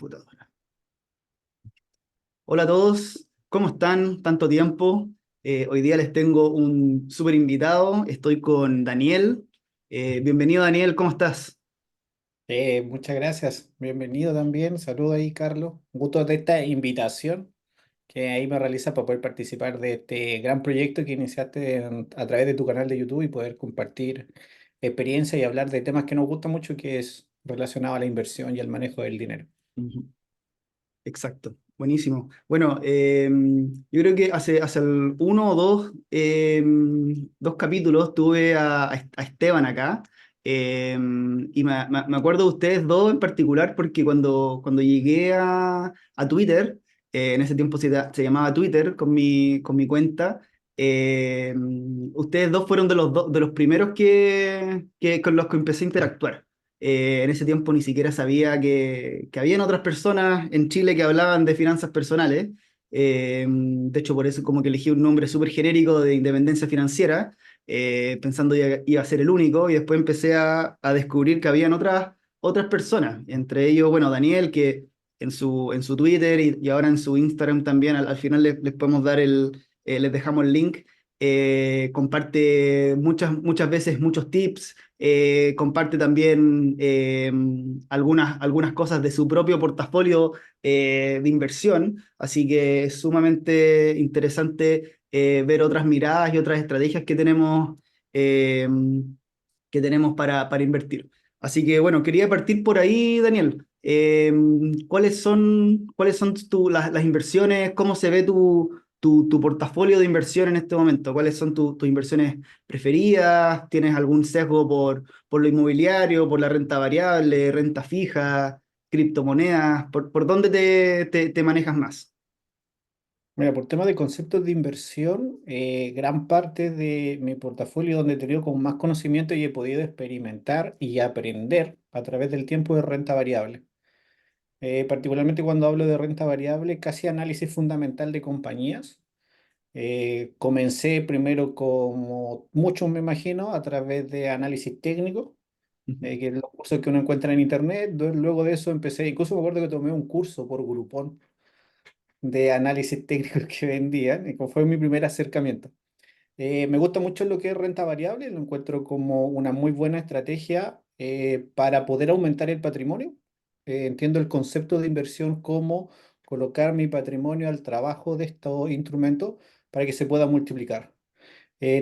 Computadora. Hola a todos, ¿cómo están? Tanto tiempo. Hoy día les tengo un súper invitado. Estoy con Daniel. Bienvenido, Daniel, ¿cómo estás? Muchas gracias. Bienvenido también. Saludo ahí, Carlos. Un gusto de esta invitación que ahí me realiza para poder participar de este gran proyecto que iniciaste a través de tu canal de YouTube y poder compartir experiencia y hablar de temas que nos gustan mucho, que es relacionado a la inversión y al manejo del dinero. Ujú. Exacto, buenísimo. Bueno, yo creo que hace uno o dos capítulos tuve a Esteban acá. Y me acuerdo de ustedes dos en particular porque cuando llegué a Twitter, en ese tiempo se llamaba Twitter con mi cuenta. Ustedes dos fueron de los primeros con los que empecé a interactuar. En ese tiempo ni siquiera sabía que habían otras personas en Chile que hablaban de finanzas personales. De hecho, por eso como que elegí un nombre súper genérico de independencia financiera, pensando que iba a ser el único, y después empecé a descubrir que habían otras personas, entre ellos, bueno, Daniel, que en su Twitter y ahora en su Instagram también, al final les podemos dar les dejamos el link. Comparte muchas veces muchos tips, comparte también algunas cosas de su propio portafolio de inversión, así que es sumamente interesante ver otras miradas y otras estrategias eh, que tenemos para invertir. Así que bueno, quería partir por ahí, Daniel. ¿Cuáles son las inversiones? ¿Cómo se ve tu portafolio de inversión en este momento? ¿Cuáles son tus inversiones preferidas? ¿Tienes algún sesgo por lo inmobiliario, por la renta variable, renta fija, criptomonedas? ¿Por dónde te manejas más? Mira, por tema de conceptos de inversión, gran parte de mi portafolio donde he tenido con más conocimiento y he podido experimentar y aprender a través del tiempo de renta variable. Particularmente cuando hablo de renta variable, casi análisis fundamental de compañías. Comencé primero, como muchos me imagino, a través de análisis técnico, Ujú. que es los cursos que uno encuentra en internet. Luego de eso empecé, incluso me acuerdo que tomé un curso por Groupon de análisis técnico que vendían, y como fue mi primer acercamiento. Me gusta mucho lo que es renta variable, lo encuentro como una muy buena estrategia para poder aumentar el patrimonio. Entiendo el concepto de inversión como colocar mi patrimonio al trabajo de estos instrumentos para que se pueda multiplicar.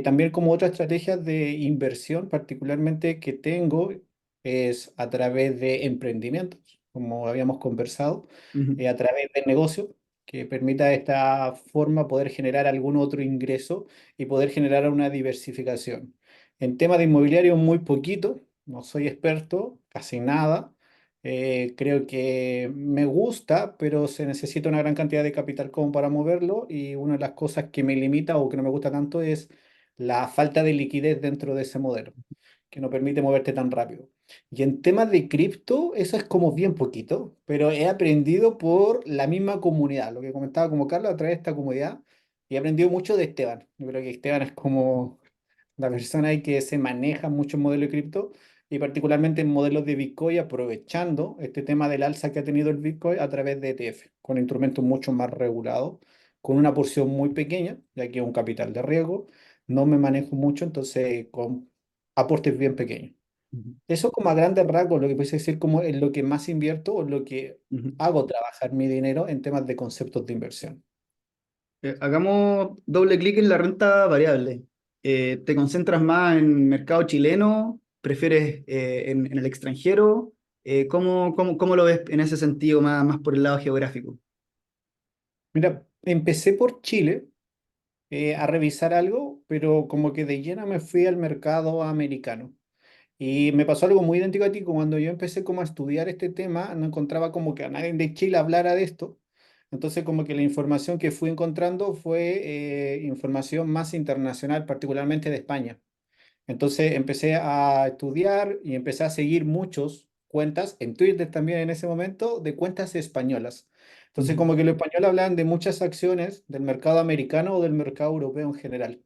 También como otra estrategia de inversión particularmente que tengo es a través de emprendimientos, como habíamos conversado, Ujú. a través de negocios que permita de esta forma poder generar algún otro ingreso y poder generar una diversificación. En tema de inmobiliario muy poquito, no soy experto, casi nada. Creo que me gusta, pero se necesita una gran cantidad de capital como para moverlo, y una de las cosas que me limita o que no me gusta tanto es la falta de liquidez dentro de ese modelo, que no permite moverte tan rápido. Y en temas de cripto, eso es como bien poquito, pero he aprendido por la misma comunidad, lo que comentaba como Carlos a través de esta comunidad, y he aprendido mucho de Esteban. Yo creo que Esteban es como la persona ahí que se maneja mucho en modelos de cripto, y particularmente en modelos de Bitcoin, aprovechando este tema del alza que ha tenido el Bitcoin a través de ETF, con instrumentos mucho más regulados, con una porción muy pequeña, ya que es un capital de riesgo. No me manejo mucho, entonces con aportes bien pequeños. Ujú. Eso como a grandes rasgos, lo que puedes decir como en lo que más invierto o lo que Ujú. hago trabajar mi dinero en temas de conceptos de inversión. Hagamos doble clic en la renta variable. ¿Te concentras más en mercado chileno? ¿Prefieres en el extranjero? ¿Cómo lo ves en ese sentido, más por el lado geográfico? Mira, empecé por Chile a revisar algo, pero como que de lleno me fui al mercado americano. Y me pasó algo muy idéntico a ti, cuando yo empecé como a estudiar este tema, no encontraba como que a nadie de Chile hablara de esto. Entonces como que la información que fui encontrando fue información más internacional, particularmente de España. Entonces empecé a estudiar y empecé a seguir muchos cuentas, en Twitter también en ese momento, de cuentas españolas. Entonces Ujú. como que los españoles hablan de muchas acciones del mercado americano o del mercado europeo en general.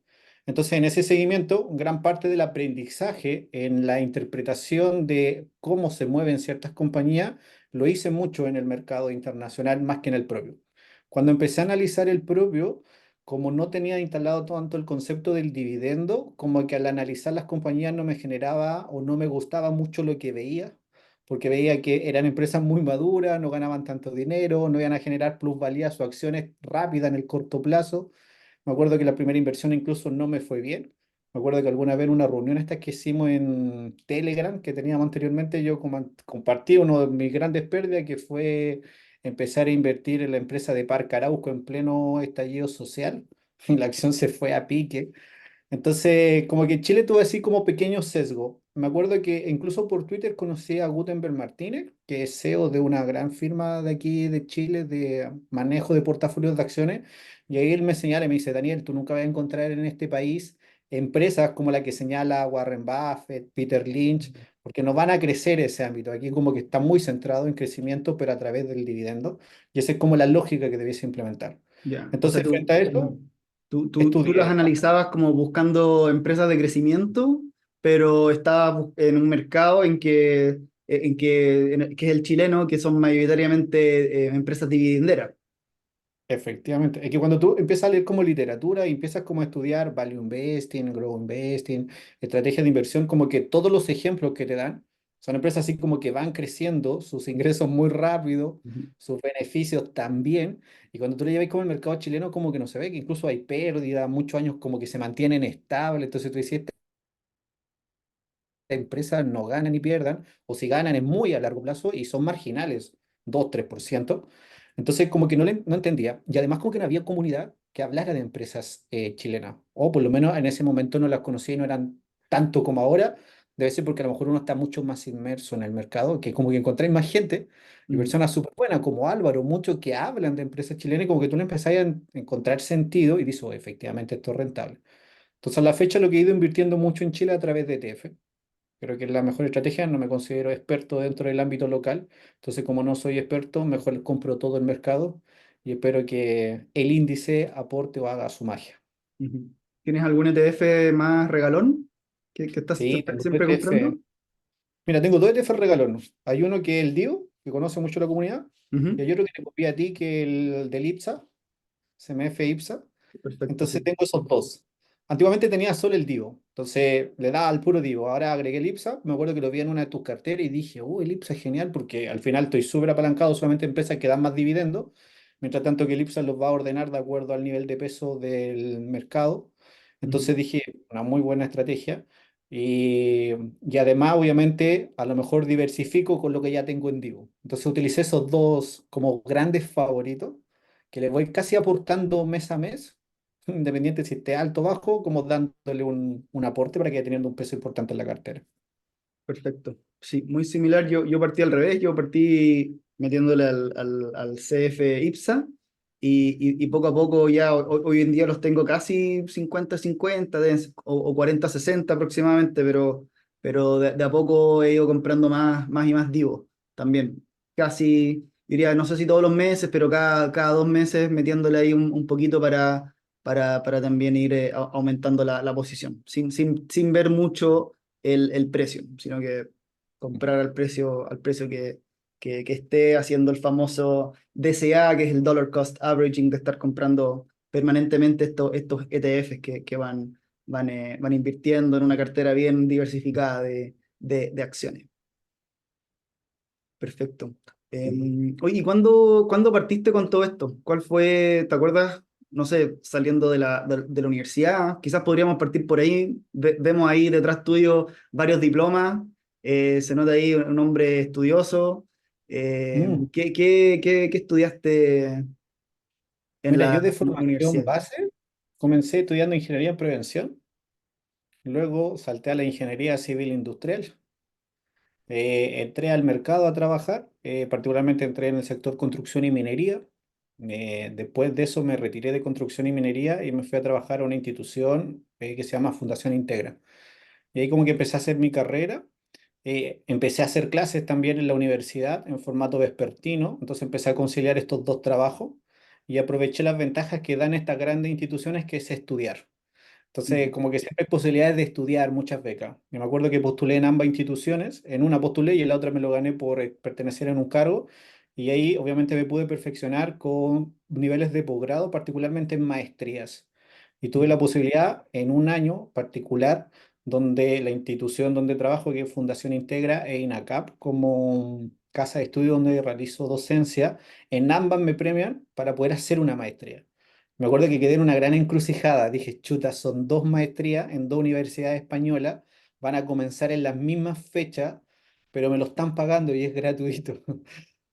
Entonces en ese seguimiento, gran parte del aprendizaje en la interpretación de cómo se mueven ciertas compañías lo hice mucho en el mercado internacional más que en el propio. Cuando empecé a analizar el propio, como no tenía instalado tanto el concepto del dividendo, como que al analizar las compañías no me generaba o no me gustaba mucho lo que veía, porque veía que eran empresas muy maduras, no ganaban tanto dinero, no iban a generar plusvalías o acciones rápidas en el corto plazo. Me acuerdo que la primera inversión incluso no me fue bien. Me acuerdo que alguna vez en una reunión esta que hicimos en Telegram, que teníamos anteriormente, yo compartí uno de mis grandes pérdidas, que fue empezar a invertir en la empresa de Parque Arauco en pleno estallido social. La acción se fue a pique. Entonces, como que Chile tuvo así como pequeño sesgo. Me acuerdo que incluso por Twitter conocí a Gutenberg Martínez, que es CEO de una gran firma de aquí de Chile de manejo de portafolios de acciones, y ahí él me señala y me dice, Daniel, tú nunca vas a encontrar en este país empresas como la que señala Warren Buffett, Peter Lynch, porque no van a crecer ese ámbito. Aquí como que está muy centrado en crecimiento, pero a través del dividendo, y esa es como la lógica que debiese implementar. Ya. O sea, Entonces, frente a eso, tú las estudié. analizabas como buscando empresas de crecimiento, pero estabas en un mercado que es el chileno, que son mayoritariamente empresas dividenderas. Efectivamente, es que cuando tú empiezas a leer como literatura y empiezas como a estudiar value investing, grow investing, estrategias de inversión, como que todos los ejemplos que te dan son empresas así como que van creciendo, sus ingresos muy rápido, Ujú. sus beneficios también, y cuando tú le llevas como el mercado chileno como que no se ve, que incluso hay pérdidas, muchos años como que se mantienen estables, entonces tú dices, empresas no ganan ni pierdan, o si ganan es muy a largo plazo y son marginales, 2 3%. Entonces, como que no entendía. Y además, como que no había comunidad que hablara de empresas chilenas, o por lo menos en ese momento no las conocía y no eran tanto como ahora. Debe ser porque a lo mejor uno está mucho más inmerso en el mercado, que como que encontráis más gente y Mm. personas súper buenas como Álvaro, muchos que hablan de empresas chilenas y como que tú le empezás a encontrar sentido y dices, "Oh, efectivamente esto es rentable". Entonces, a la fecha lo que he ido invirtiendo mucho en Chile a través de ETF. Creo que es la mejor estrategia, no me considero experto dentro del ámbito local, entonces como no soy experto, mejor compro todo el mercado y espero que el índice aporte o haga su magia. Ujú. ¿Tienes algún ETF más regalón que estás Sí, tengo dos siempre comprando? ETF. Mira, tengo dos ETF regalones. Hay uno que es el DIO, que conoce mucho la comunidad, y Ujú. hay otro que te copié a ti, que es el del IPSA, CMF IPSA. Perfecto, Entonces sí. tengo esos dos. Antiguamente tenía solo el Divo, entonces le daba al puro Divo. Ahora agregué el IPSA, me acuerdo que lo vi en una de tus carteras y dije, el IPSA es genial porque al final estoy súper apalancado solamente en empresas que dan más dividendos, mientras tanto que el IPSA los va a ordenar de acuerdo al nivel de peso del mercado. Ujú. Entonces dije, una muy buena estrategia. Y además, obviamente, a lo mejor diversifico con lo que ya tengo en Divo. Entonces utilicé esos dos como grandes favoritos que le voy casi aportando mes a mes, independiente si esté alto o bajo, como dándole un aporte para que vaya teniendo un peso importante en la cartera. Perfecto. Sí, muy similar. Yo partí al revés, yo partí metiéndole al CF IPSA y poco a poco ya hoy en día los tengo casi 50-50 o 40-60 aproximadamente, pero de a poco he ido comprando más y más Divo también. Casi, diría, no sé si todos los meses, pero cada 2 meses metiéndole ahí un poquito para también ir aumentando la posición, sin ver mucho el precio, sino que comprar al precio que esté haciendo el famoso DCA, que es el Dollar Cost Averaging, de estar comprando permanentemente estos ETFs que van invirtiendo en una cartera bien diversificada de acciones. Perfecto. Oye, ¿y cuándo partiste con todo esto? ¿Cuál fue, te acuerdas? No sé, saliendo de la universidad, quizás podríamos partir por ahí. Vemos ahí detrás tuyo varios diplomas, se nota ahí un hombre estudioso. Mm. ¿Qué estudiaste en Mira, la yo de formación universidad? base comencé estudiando ingeniería en prevención, luego salté a la ingeniería civil industrial, entré al mercado a trabajar, particularmente entré en el sector construcción y minería. Después de eso me retiré de construcción y minería y me fui a trabajar a una institución que se llama Fundación Integra. Y ahí como que empecé a hacer mi carrera. Empecé a hacer clases también en la universidad en formato vespertino, entonces empecé a conciliar estos dos trabajos y aproveché las ventajas que dan estas grandes instituciones, que es estudiar. Entonces, Ujú, como que siempre hay posibilidades de estudiar muchas becas. Yo me acuerdo que postulé en ambas instituciones, en una postulé y en la otra me lo gané por pertenecer en un cargo, y ahí obviamente me pude perfeccionar con niveles de posgrado, particularmente en maestrías. Y tuve ujú, la posibilidad en un año particular, donde la institución donde trabajo, que es Fundación Integra e INACAP, como casa de estudio donde realizo docencia, en ambas me premian para poder hacer una maestría. Me acuerdo que quedé en una gran encrucijada. Dije, chuta, son dos maestrías en dos universidades españolas, van a comenzar en las mismas fechas, pero me lo están pagando y es gratuito.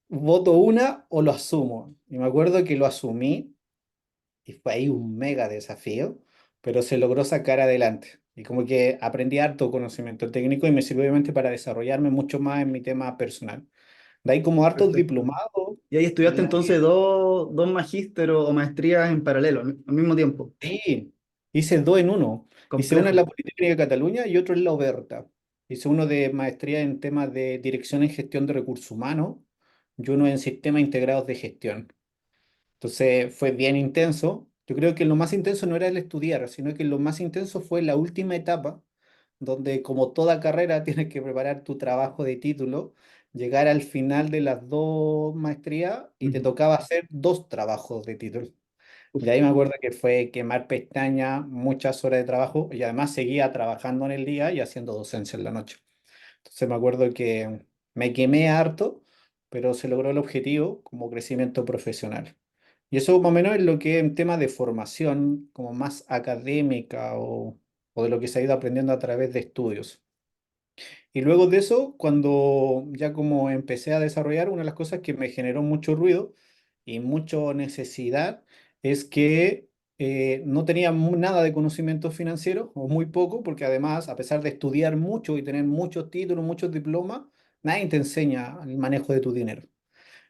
¿Voto una o lo asumo? Y me acuerdo que lo asumí y fue ahí un mega desafío, pero se logró sacar adelante. Y como que aprendí harto conocimiento técnico y me sirvió obviamente para desarrollarme mucho más en mi tema personal. De ahí como hartos perfecto. diplomados Y ahí en estudiaste la entonces dos magíster o maestrías en paralelo, al mismo tiempo. Sí, hice dos en uno. Hice una en Complejo. la Politécnica de Cataluña y otro en la Oberta. Hice uno de maestría en temas de dirección en gestión de recursos humanos y uno en sistemas integrados de gestión. Entonces fue bien intenso. Yo creo que lo más intenso no era el estudiar, sino que lo más intenso fue la última etapa, donde como toda carrera tienes que preparar tu trabajo de título, llegar al final de las dos maestrías y te Ujú. tocaba hacer dos trabajos de título. Y Uf. ahí me acuerdo que fue quemar pestañas, muchas horas de trabajo y además seguía trabajando en el día y haciendo docencia en la noche. Entonces me acuerdo que me quemé harto, pero se logró el objetivo como crecimiento profesional. Y eso más o menos es lo que en tema de formación, como más académica o de lo que se ha ido aprendiendo a través de estudios. Y luego de eso, cuando ya como empecé a desarrollar, una de las cosas que me generó mucho ruido y mucha necesidad es que no tenía nada de conocimiento financiero o muy poco, porque además, a pesar de estudiar mucho y tener muchos títulos, muchos diplomas, nadie te enseña el manejo de tu dinero.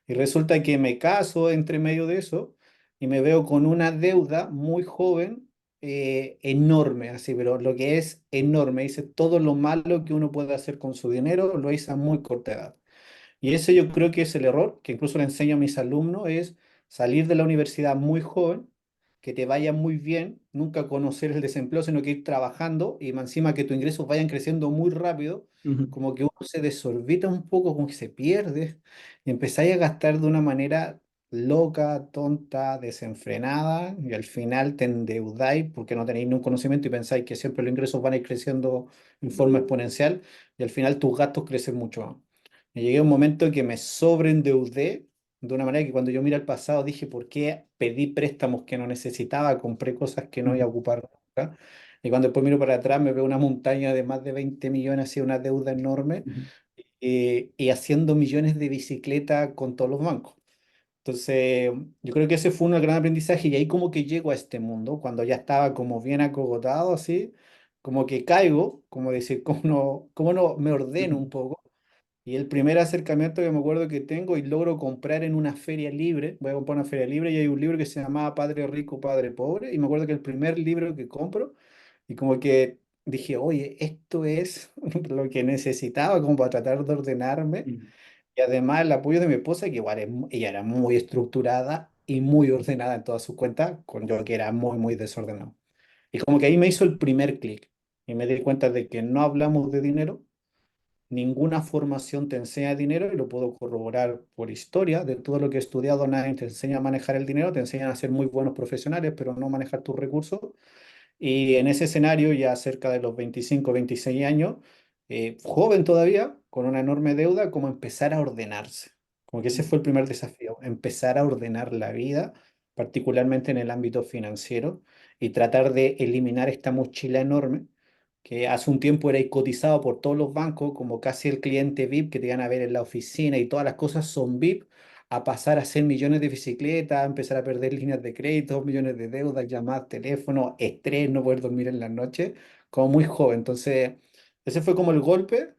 Y resulta que me caso entre medio de eso y me veo con una deuda muy joven, enorme, así, pero lo que es enorme. Hice todo lo malo que uno puede hacer con su dinero, lo hice a muy corta edad. Y ese yo creo que es el error, que incluso le enseño a mis alumnos, es salir de la universidad muy joven, que te vaya muy bien, nunca conocer el desempleo, sino que ir trabajando y más encima que tus ingresos vayan creciendo muy rápido, Ujú, como que uno se desorbita un poco, como que se pierde y empezáis a gastar de una manera loca, tonta, desenfrenada y al final te endeudáis porque no tenéis ningún conocimiento y pensáis que siempre los ingresos van a ir creciendo en forma exponencial y al final tus gastos crecen mucho más. Y llegué a un momento que me sobreendeudé de una manera que cuando yo miro al pasado dije, ¿por qué pedí préstamos que no necesitaba? Compré cosas que no iba a ujú, ocupar nunca. Y cuando después miro para atrás me veo una montaña de más de 20 millones, así una deuda enorme, ujú, y haciendo millones de bicicleta con todos los bancos. Entonces, yo creo que ese fue un gran aprendizaje y ahí como que llego a este mundo, cuando ya estaba como bien acogotado, así, como que caigo, como decir, cómo no me ordeno ujú, un poco y el primer acercamiento que me acuerdo que tengo y logro comprar en una feria libre, voy a comprar una feria libre y hay un libro que se llamaba Padre Rico, Padre Pobre, y me acuerdo que el primer libro que compro, y como que dije, oye, esto es lo que necesitaba como para tratar de ordenarme, ujú, y además el apoyo de mi esposa, que igual ella era muy estructurada y muy ordenada en todas sus cuentas, con yo que era muy, muy desordenado. Y como que ahí me hizo el primer clic, y me di cuenta de que no hablamos de dinero. Ninguna formación te enseña dinero y lo puedo corroborar por historia. De todo lo que he estudiado, nadie te enseña a manejar el dinero, te enseñan a ser muy buenos profesionales, pero no manejar tus recursos. Y en ese escenario, ya cerca de los 25 26 años, joven todavía, con una enorme deuda, como empezar a ordenarse. Como que ese fue el primer desafío, empezar a ordenar la vida, particularmente en el ámbito financiero, y tratar de eliminar esta mochila enorme que hace un tiempo era cotizado por todos los bancos como casi el cliente VIP que te iban a ver en la oficina y todas las cosas son VIP, a pasar a ser millones de bicicletas, a empezar a perder líneas de crédito, millones de deudas, llamadas, teléfono, estrés, no poder dormir en la noche, como muy joven. Entonces, ese fue como el golpe,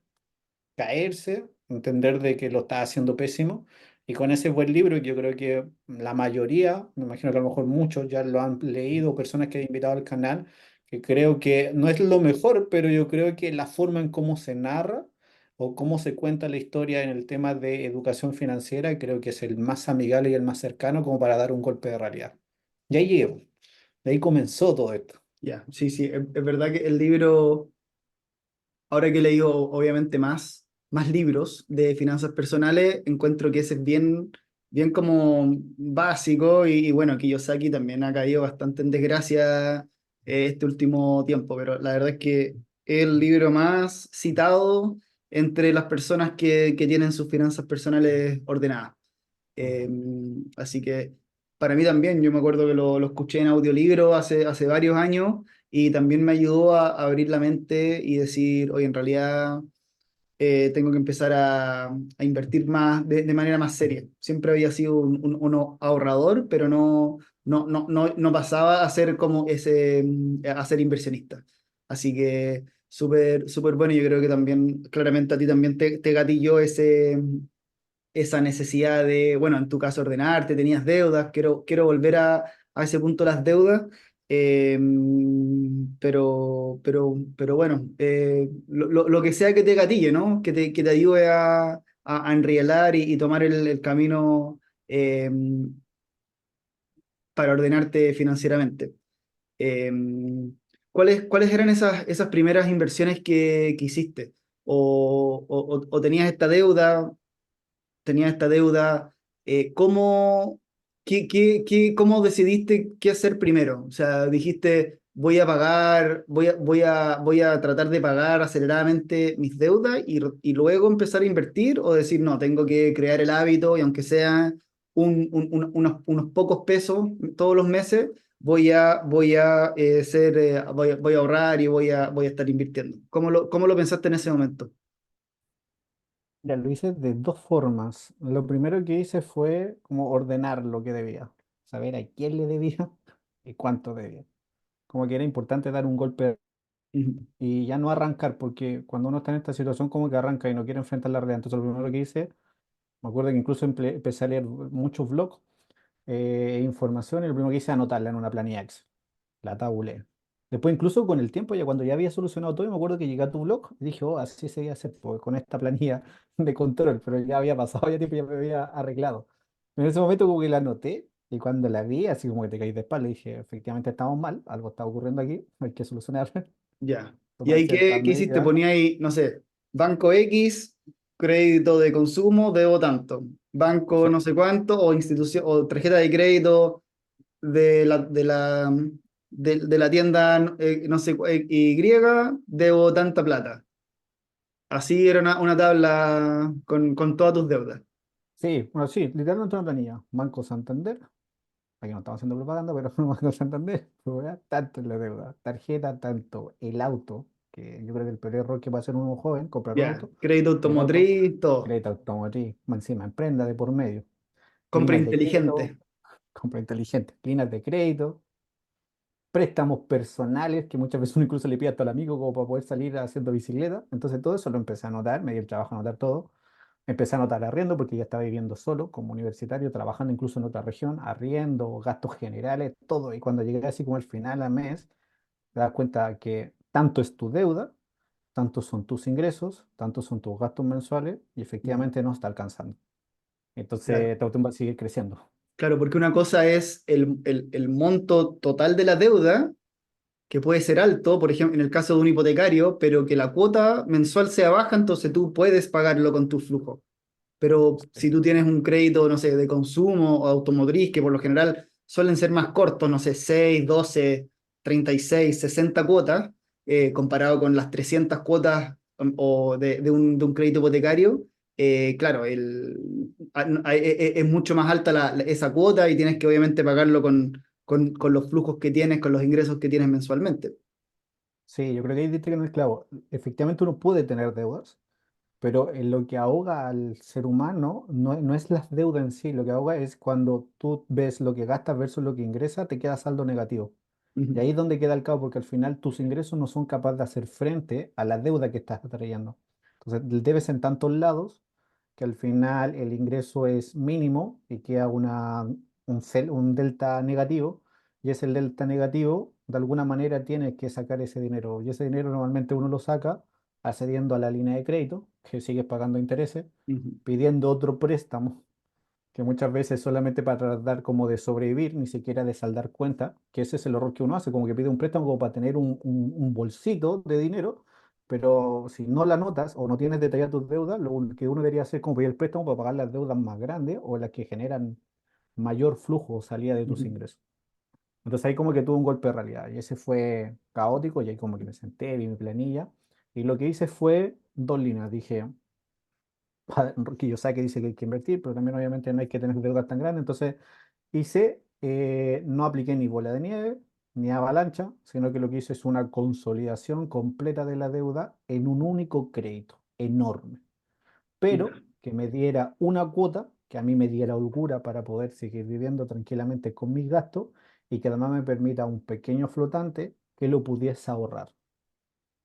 caerse, entender de que lo estaba haciendo pésimo. Y con ese buen libro, yo creo que la mayoría, me imagino que a lo mejor muchos ya lo han leído, personas que he invitado al canal, que creo que no es lo mejor, pero yo creo que la forma en cómo se narra o cómo se cuenta la historia en el tema de educación financiera, creo que es el más amigable y el más cercano como para dar un golpe de realidad. Y ahí llego, de ahí comenzó todo esto. Ya, sí, sí, es verdad que el libro, ahora que he leído obviamente más libros de finanzas personales, encuentro que ese es bien como básico y bueno, Kiyosaki también ha caído bastante en desgracia este último tiempo, pero la verdad es que es el libro más citado entre las personas que tienen sus finanzas personales ordenadas. Eh, Así que para mí también, yo me acuerdo que lo escuché en audiolibro hace varios años y también me ayudó a abrir la mente y decir, oye, en realidad tengo que empezar a invertir más de manera más seria. Siempre había sido uno ahorrador, pero no pasaba a ser como a ser inversionista. Así que súper bueno. Yo creo que también, claramente a ti también te gatilló esa necesidad de, bueno, en tu caso ordenarte, tenías deudas, quiero volver a ese punto las deudas, eh, pero bueno, lo que sea que te gatille, ¿no? Que te ayude a enrielar y tomar el camino eh, para ordenarte financieramente. Eh, ¿cuáles eran esas primeras inversiones que hiciste? ¿O tenías esta deuda, ¿cómo, cómo decidiste qué hacer primero? O sea, dijiste, voy a pagar, voy a tratar de pagar aceleradamente mis deudas y luego empezar a invertir, o decir, no, tengo que crear el hábito y aunque sea unos pocos pesos todos los meses, voy a ahorrar y voy a estar invirtiendo. ¿Cómo lo pensaste en ese momento? Ya lo hice de dos formas. Lo primero que hice fue como ordenar lo que debía, saber a quién le debía y cuánto debía. Como que era importante dar un golpe Ujú. y ya no arrancar, porque cuando uno está en esta situación como que arranca y no quiere enfrentar la realidad. Entonces lo primero que hice, me acuerdo que incluso empecé a leer muchos blogs, información, y lo primero que hice anotarla en una planilla Excel. La tabulé. Después, incluso con el tiempo, ya cuando ya había solucionado todo, me acuerdo que llegué a tu blog y dije, oh, así se iba a hacer pues, con esta planilla de control, pero ya había pasado ya tiempo, ya me había arreglado. En ese momento como que la anoté y cuando la vi, así como que te caí de espalda, dije, efectivamente estamos mal, algo está ocurriendo aquí, hay que solucionar, Ya. ¿Y tomar ahí ciertas qué hiciste? medidas. Ponía ahí, no sé, banco X, crédito de consumo, debo tanto. Banco Sí, no sé cuánto, o institución, o tarjeta de crédito de la tienda no sé Y, debo tanta plata. Así era una tabla con todas tus deudas. sí, bueno, sí, literalmente una planilla. Banco Santander, aquí no estamos haciendo propaganda, pero Banco Santander, ¿verdad? Tanto en la deuda, tarjeta, tanto el auto, que yo creo que el peor error que puede hacer un joven, comprar un Ya, auto, crédito el auto, automotriz, todo. crédito automotriz, más encima, emprenda de por medio, Compra líneas de crédito, inteligente. compra inteligente, líneas de crédito, préstamos personales, que muchas veces uno incluso le pide hasta al amigo como para poder salir haciendo bicicleta. Entonces todo eso lo empecé a anotar, me di el trabajo a anotar todo. Empecé a anotar arriendo porque ya estaba viviendo solo como universitario, trabajando incluso en otra región, arriendo, gastos generales, todo. Y cuando llegué así como al final al mes, te das cuenta que tanto es tu deuda, tantos son tus ingresos, tantos son tus gastos mensuales y Mm, efectivamente no está alcanzando. claro. Entonces te va a seguir creciendo. Claro, porque una cosa es el monto total de la deuda que puede ser alto, por ejemplo, en el caso de un hipotecario, pero que la cuota mensual sea baja, entonces tú puedes pagarlo con tu flujo. Pero Sí. si tú tienes un crédito, no sé, de consumo o automotriz, que por lo general suelen ser más cortos, no sé, 6 12 36 60 cuotas, comparado con las 300 cuotas de un crédito hipotecario, claro, es mucho más alta esa cuota y tienes que obviamente pagarlo con los flujos que tienes, con los ingresos que tienes mensualmente. Sí, yo creo que ahí diste en el clavo. Efectivamente uno puede tener deudas, pero en lo que ahoga al ser humano no es la deuda en sí, lo que ahoga es cuando tú ves lo que gastas versus lo que ingresa, te queda saldo negativo. Y Ujú, ahí es donde queda el cabo, porque al final tus ingresos no son capaces de hacer frente a la deuda que estás atrayendo. Entonces, debes en tantos lados que al final el ingreso es mínimo y queda un delta negativo, y ese delta negativo, de alguna manera tienes que sacar ese dinero, y ese dinero normalmente uno lo saca accediendo a la línea de crédito, que sigues pagando intereses, ujú. pidiendo otro préstamo que muchas veces solamente para tratar como de sobrevivir, ni siquiera de saldar cuenta, que ese es el error que uno hace, como que pide un préstamo como para tener un bolsito de dinero, pero si no la notas o no tienes detalladas tus deudas, lo que uno debería hacer es como pedir el préstamo para pagar las deudas más grandes o las que generan mayor flujo o salida de tus Ujú. ingresos. Entonces ahí como que tuve un golpe de realidad y ese fue caótico y ahí como que me senté, vi mi planilla y lo que hice fue dos líneas. Dije, que dice que hay que invertir, pero también obviamente no hay que tener deudas tan grandes. Entonces hice, no apliqué ni bola de nieve ni avalancha, sino que lo que hice es una consolidación completa de la deuda en un único crédito enorme, pero Ya. que me diera una cuota, que a mí me diera holgura para poder seguir viviendo tranquilamente con mis gastos y que además me permita un pequeño flotante que lo pudiese ahorrar.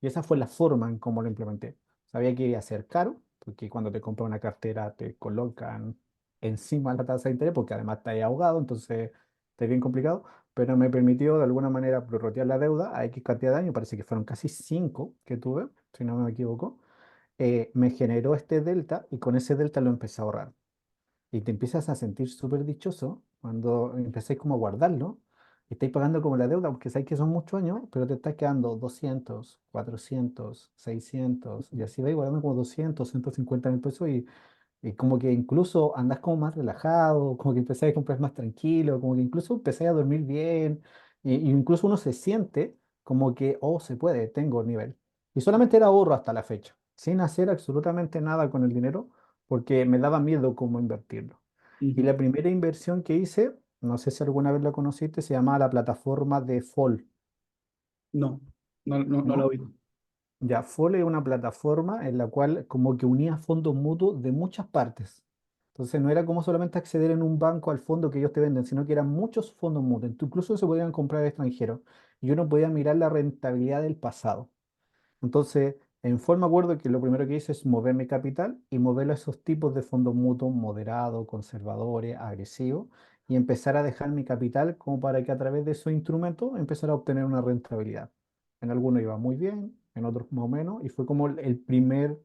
Y esa fue la forma en cómo lo implementé. Sabía que iba a ser caro, porque cuando te compras una cartera te colocan encima la tasa de interés, porque además está ahí ahogado, entonces está bien complicado, pero me permitió de alguna manera prorratear la deuda a X cantidad de años, parece que fueron casi 5 que tuve, si no me equivoco. Me generó este delta y con ese delta lo empecé a ahorrar. Y te empiezas a sentir súper dichoso cuando empecéis como a guardarlo y estáis pagando como la deuda, porque sabéis que son muchos años, pero te estás quedando 200 400 600 y así vais guardando como 200 150.000 pesos y como que incluso andás como más relajado, como que empezáis a comprar más tranquilo, como que incluso empezáis a dormir bien, y incluso uno se siente como que, oh, se puede, tengo nivel. Y solamente era ahorro hasta la fecha, sin hacer absolutamente nada con el dinero, porque me daba miedo cómo invertirlo. Y Ujú. la primera inversión que hice, no sé si alguna vez la conociste, se llamaba la plataforma de Fall, No, no lo ¿no? oigo. Ya, Fole es una plataforma en la cual como que unía fondos mutuos de muchas partes. Entonces no era como solamente acceder en un banco al fondo que ellos te venden, sino que eran muchos fondos mutuos. Incluso se podían comprar extranjeros y uno podía mirar la rentabilidad del pasado. Entonces, en forma acuerdo que lo primero que hice es mover mi capital y moverlo a esos tipos de fondos mutuos moderados, conservadores, agresivos, y empezar a dejar mi capital como para que a través de esos instrumentos empezara a obtener una rentabilidad. En algunos iba muy bien, en otros más o menos, y fue como el primer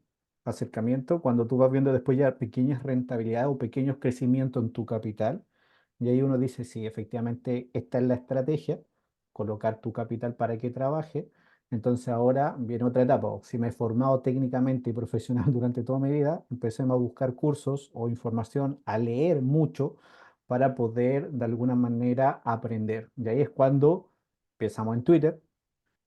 acercamiento cuando tú vas viendo después ya pequeñas rentabilidades o pequeños crecimientos en tu capital, y ahí uno dice, sí, efectivamente, esta es la estrategia, colocar tu capital para que trabaje. Entonces ahora viene otra etapa. Si me he formado técnicamente y profesional durante toda mi vida, empecemos a buscar cursos o información, a leer mucho para poder de alguna manera aprender. Y ahí es cuando empezamos en Twitter.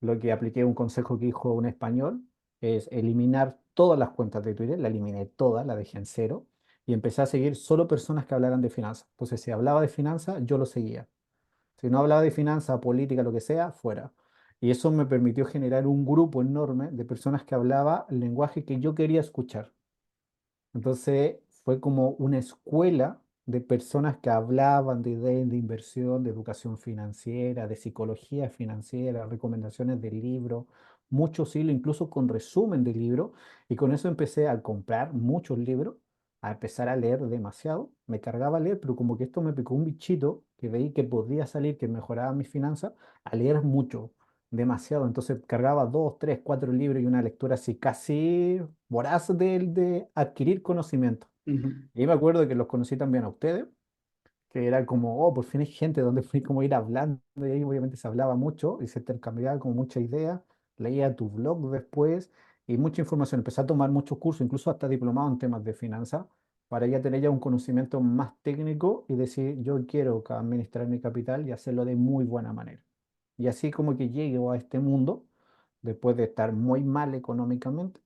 Lo que apliqué un consejo que dijo un español es eliminar todas las cuentas de Twitter, la eliminé todas, la dejé en cero y empecé a seguir solo personas que hablaran de finanzas. Entonces, si hablaba de finanzas, yo lo seguía. Si no hablaba de finanzas, política, lo que sea, fuera. Y eso me permitió generar un grupo enorme de personas que hablaba el lenguaje que yo quería escuchar. Entonces fue como una escuela de personas que hablaban de ideas de inversión, de educación financiera, de psicología financiera, recomendaciones de libros, muchos hilos, incluso con resumen de libros. Y con eso empecé a comprar muchos libros, a empezar a leer demasiado. Me cargaba a leer, pero como que esto me picó un bichito que veí que podía salir, que mejoraba mis finanzas, a leer mucho demasiado. Entonces cargaba dos, tres, cuatro libros y una lectura así casi voraz de adquirir conocimiento. Ujú. Y me acuerdo que los conocí también a ustedes, que era como, oh, por fin hay gente donde fui como ir hablando y ahí obviamente se hablaba mucho y se intercambiaba como mucha idea. Leía tu blog después y mucha información. Empecé a tomar muchos cursos, incluso hasta diplomado en temas de finanzas, para ya tener ya un conocimiento más técnico y decir, yo quiero administrar mi capital y hacerlo de muy buena manera. Y así como que llego a este mundo, después de estar muy mal económicamente,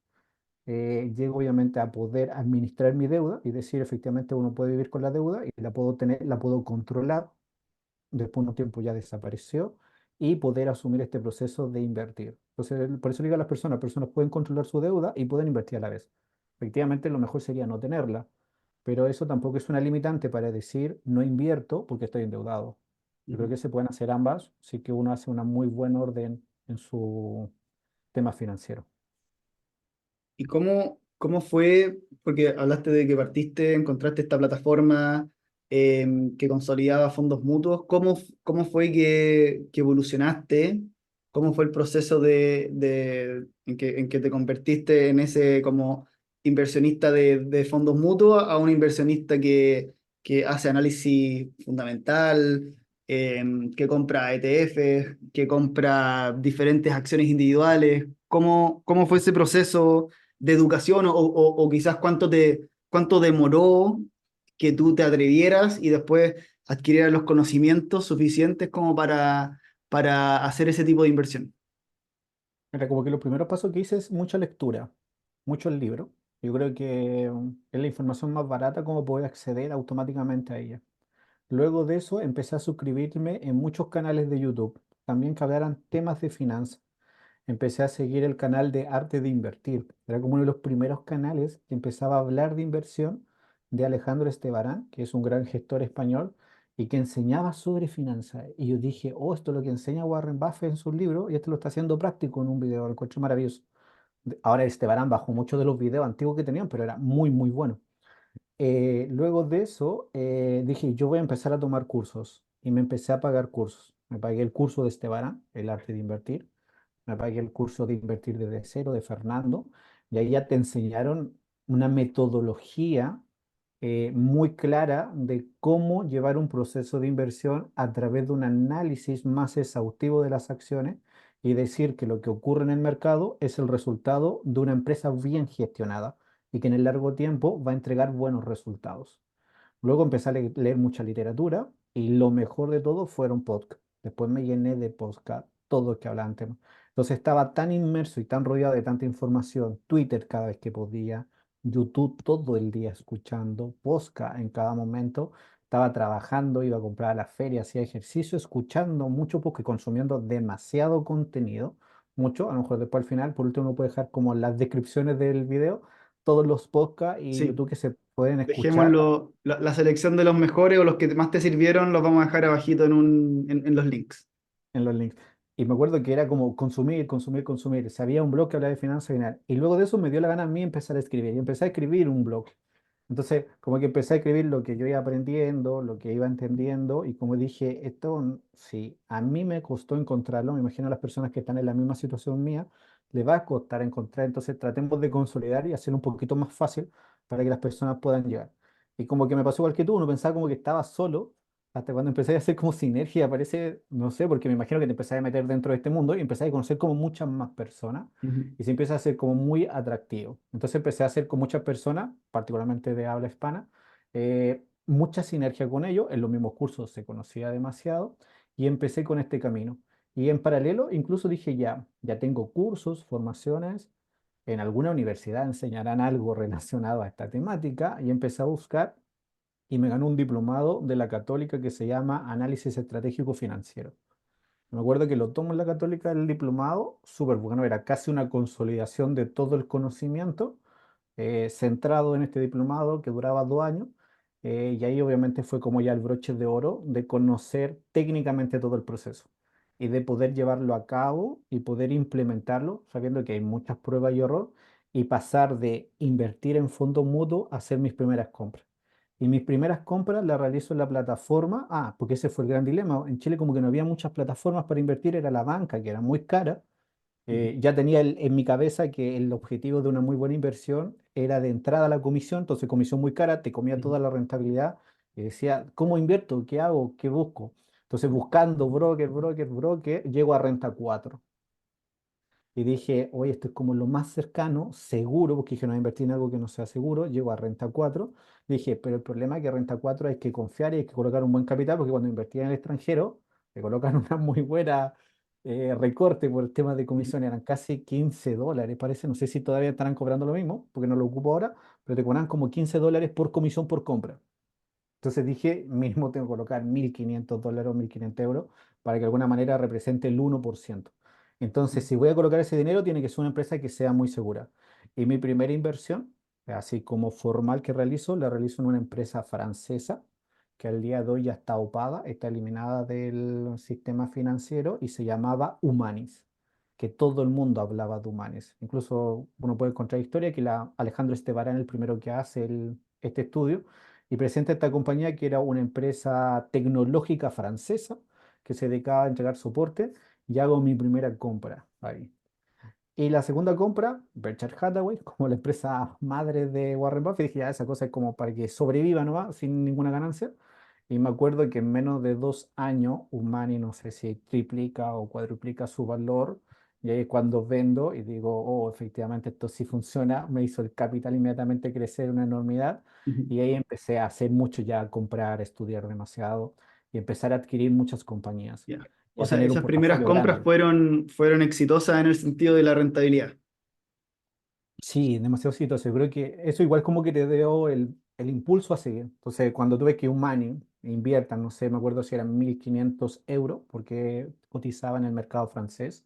llego obviamente a poder administrar mi deuda y decir efectivamente uno puede vivir con la deuda y la puedo tener, la puedo controlar, después de un tiempo ya desapareció y poder asumir este proceso de invertir. Entonces, por eso le digo a las personas pueden controlar su deuda y pueden invertir a la vez. Efectivamente, lo mejor sería no tenerla, pero eso tampoco es una limitante para decir no invierto porque estoy endeudado. Yo creo Ujú. que se pueden hacer ambas, sí que uno hace una muy buen orden en su tema financiero. ¿Y cómo fue? Porque hablaste de que partiste, encontraste esta plataforma que consolidaba fondos mutuos. ¿Cómo fue que evolucionaste? ¿Cómo fue el proceso en que te convertiste en ese como inversionista de fondos mutuos a un inversionista que hace análisis fundamental, que compra ETF, que compra diferentes acciones individuales. ¿Cómo fue ese proceso de educación o quizás cuánto demoró que tú te atrevieras y después adquirieras los conocimientos suficientes como para hacer ese tipo de inversión? Era como que los primeros pasos que hice es mucha lectura, mucho el libro. Yo creo que es la información más barata como poder acceder automáticamente a ella. Luego de eso empecé a suscribirme en muchos canales de YouTube, también que hablaran temas de finanzas. Empecé a seguir el canal de Arte de Invertir. Era como uno de los primeros canales que empezaba a hablar de inversión de Alejandro Estebarán, que es un gran gestor español y que enseñaba sobre finanzas. Y yo dije, oh, esto es lo que enseña Warren Buffett en sus libros y esto lo está haciendo práctico en un video. Lo encuentro maravilloso. Ahora Estebarán bajó muchos de los videos antiguos que tenían, pero era muy, muy bueno. Luego de eso, dije, yo voy a empezar a tomar cursos y me empecé a pagar cursos. Me pagué el curso de Estebarán, el arte de invertir. Me pagué el curso de invertir desde cero de Fernando. Y ahí ya te enseñaron una metodología muy clara de cómo llevar un proceso de inversión a través de un análisis más exhaustivo de las acciones y decir que lo que ocurre en el mercado es el resultado de una empresa bien gestionada y que en el largo tiempo va a entregar buenos resultados. Luego empecé a leer mucha literatura y lo mejor de todo fueron podcasts. Después me llené de podcasts, todos que hablaban temas. Entonces estaba tan inmerso y tan rodeado de tanta información, Twitter cada vez que podía, YouTube todo el día escuchando, podcast en cada momento. Estaba trabajando, iba a comprar a la feria, hacía ejercicio, escuchando mucho porque consumiendo demasiado contenido. Mucho, a lo mejor después al final, por último, uno puede dejar como las descripciones del video, todos los podcasts y Sí. YouTube que se pueden escuchar Dejémoslo, la selección de los mejores o los que más te sirvieron los vamos a dejar abajito en los links. en los links. Y me acuerdo que era como consumir, consumir, consumir. Si había un blog que hablaba de finanzas, genial. Y luego de eso me dio la gana a mí empezar a escribir. Y empecé a escribir un blog. Entonces, como que empecé a escribir lo que yo iba aprendiendo, lo que iba entendiendo. Y como dije, esto, si a mí me costó encontrarlo, me imagino a las personas que están en la misma situación mía, les va a costar encontrar. Entonces, tratemos de consolidar y hacerlo un poquito más fácil para que las personas puedan llegar. Y como que me pasó igual que tú, uno pensaba como que estaba solo hasta cuando empecé a hacer como sinergia, aparece, no sé, porque me imagino que te empecé a meter dentro de este mundo y empecé a conocer como muchas más personas Ujú. y se empieza a hacer como muy atractivo. Entonces empecé a hacer con muchas personas, particularmente de habla hispana, mucha sinergia con ellos. En los mismos cursos se conocía demasiado y empecé con este camino. Y en paralelo incluso dije ya tengo cursos, formaciones, en alguna universidad enseñarán algo relacionado a esta temática y empecé a buscar y me ganó un diplomado de la Católica que se llama Análisis Estratégico Financiero. Me acuerdo que lo tomo en la Católica el diplomado, súper bueno, era casi una consolidación de todo el conocimiento centrado en este diplomado que duraba 2 años. Y ahí obviamente fue como ya el broche de oro de conocer técnicamente todo el proceso y de poder llevarlo a cabo y poder implementarlo, sabiendo que hay muchas pruebas y error, y pasar de invertir en fondo mutuo a hacer mis primeras compras. Y mis primeras compras las realizo en la plataforma. Porque ese fue el gran dilema. En Chile como que no había muchas plataformas para invertir, era la banca, que era muy cara. Ujú. Ya tenía en mi cabeza que el objetivo de una muy buena inversión era de entrada a la comisión, entonces comisión muy cara, te comía Ujú. toda la rentabilidad y decía, ¿cómo invierto? ¿Qué hago? ¿Qué busco? Entonces buscando broker, broker, broker, llego a Renta 4 y dije, oye, esto es como lo más cercano, seguro, porque dije, no voy a invertir en algo que no sea seguro, llego a Renta 4. Dije, pero el problema es que Renta 4 hay que confiar y hay que colocar un buen capital, porque cuando invertía en el extranjero, te colocan una muy buena recorte por el tema de Ujú. comisión, eran casi $15, parece, no sé si todavía estarán cobrando lo mismo, porque no lo ocupo ahora, pero te cobran como $15 por comisión por compra. Entonces dije, mínimo tengo que colocar $1.500 o 1.500 euros para que de alguna manera represente el 1%. Entonces, si voy a colocar ese dinero, tiene que ser una empresa que sea muy segura. Y mi primera inversión, así como formal que realizo, la realizo en una empresa francesa que al día de hoy ya está opada, está eliminada del sistema financiero y se llamaba Humanis, que todo el mundo hablaba de Humanis. Incluso uno puede encontrar historia que Alejandro Estebarán, el primero que hace este estudio, y presenta esta compañía que era una empresa tecnológica francesa que se dedicaba a entregar soporte y hago mi primera compra ahí. Y la segunda compra, Berkshire Hathaway, como la empresa madre de Warren Buffett, dije, ya, esa cosa es como para que sobreviva nomás, sin ninguna ganancia. Y me acuerdo que en menos de 2 años, Humani, no sé si triplica o cuadruplica su valor. Y ahí es cuando vendo y digo, oh, efectivamente esto sí funciona. Me hizo el capital inmediatamente crecer una enormidad. Ujú. Y ahí empecé a hacer mucho ya, a comprar, estudiar demasiado y empezar a adquirir muchas compañías Ya. y O a sea, tener un esas primeras portafolio compras grande. fueron exitosas en el sentido de la rentabilidad. Sí, demasiado exitoso. Yo creo que eso igual como que te dio el impulso a seguir. Entonces, cuando tuve que un money invierta, no sé, me acuerdo si eran 1.500 euros, porque cotizaba en el mercado francés,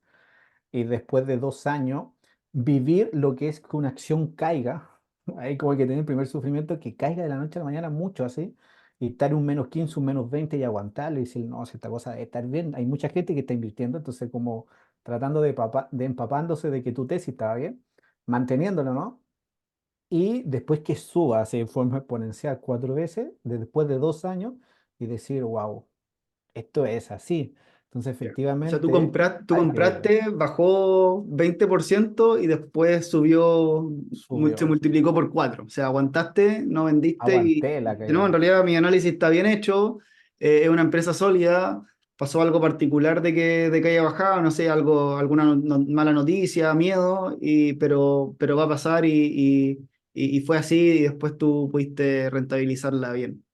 y después de 2 años, vivir lo que es que una acción caiga, ahí como que tener el primer sufrimiento, que caiga de la noche a la mañana mucho así, y estar un -15, un -20 y aguantarlo y decir, no, si esta cosa debe estar bien. Hay mucha gente que está invirtiendo, entonces como tratando de empapándose de que tu tesis estaba bien, manteniéndolo, ¿no? Y después que suba así de forma exponencial 4 veces, después de 2 años, y decir, wow, esto es así. Entonces, Ya. O sea, efectivamente, tú hay que verlo. compraste, bajó 20% y después subió, se Subió. multiplicó por 4. O sea, aguantaste, no vendiste Aguanté la de nuevo, en caída. realidad mi análisis está bien hecho, es una empresa sólida, pasó algo particular de que haya bajado, no sé, alguna mala noticia, miedo, pero va a pasar y fue así y después tú pudiste rentabilizarla bien.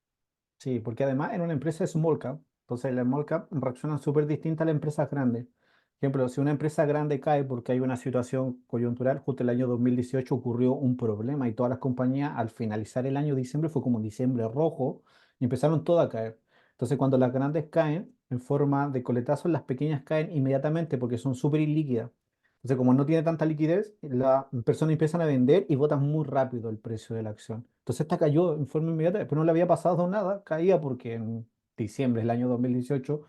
Sí, porque además en una empresa es small cap, entonces las small cap reaccionan súper distintas a las empresas grandes. Por ejemplo, si una empresa grande cae porque hay una situación coyuntural, justo el año 2018 ocurrió un problema y todas las compañías al finalizar el año diciembre fue como diciembre rojo y empezaron todas a caer. Entonces cuando las grandes caen en forma de coletazos, las pequeñas caen inmediatamente porque son súper ilíquidas. Entonces como no tiene tanta liquidez, las personas empiezan a vender y botan muy rápido el precio de la acción. Entonces esta cayó en forma inmediata, pero no le había pasado nada, caía porque en diciembre del año 2018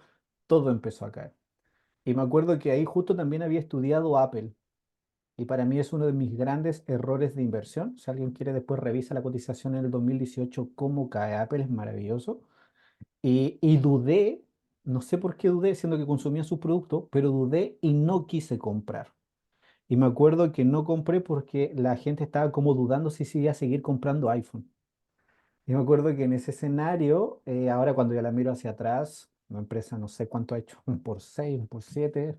todo empezó a caer. Y me acuerdo que ahí justo también había estudiado Apple. Y para mí es uno de mis grandes errores de inversión. Si alguien quiere después revisa la cotización en el 2018, cómo cae Apple, es maravilloso. Y dudé, no sé por qué dudé, siendo que consumía sus productos, pero dudé y no quise comprar. Y me acuerdo que no compré porque la gente estaba como dudando si iba a seguir comprando iPhone. Y me acuerdo que en ese escenario, ahora cuando yo la miro hacia atrás, la empresa no sé cuánto ha hecho, un por 6, un por 7,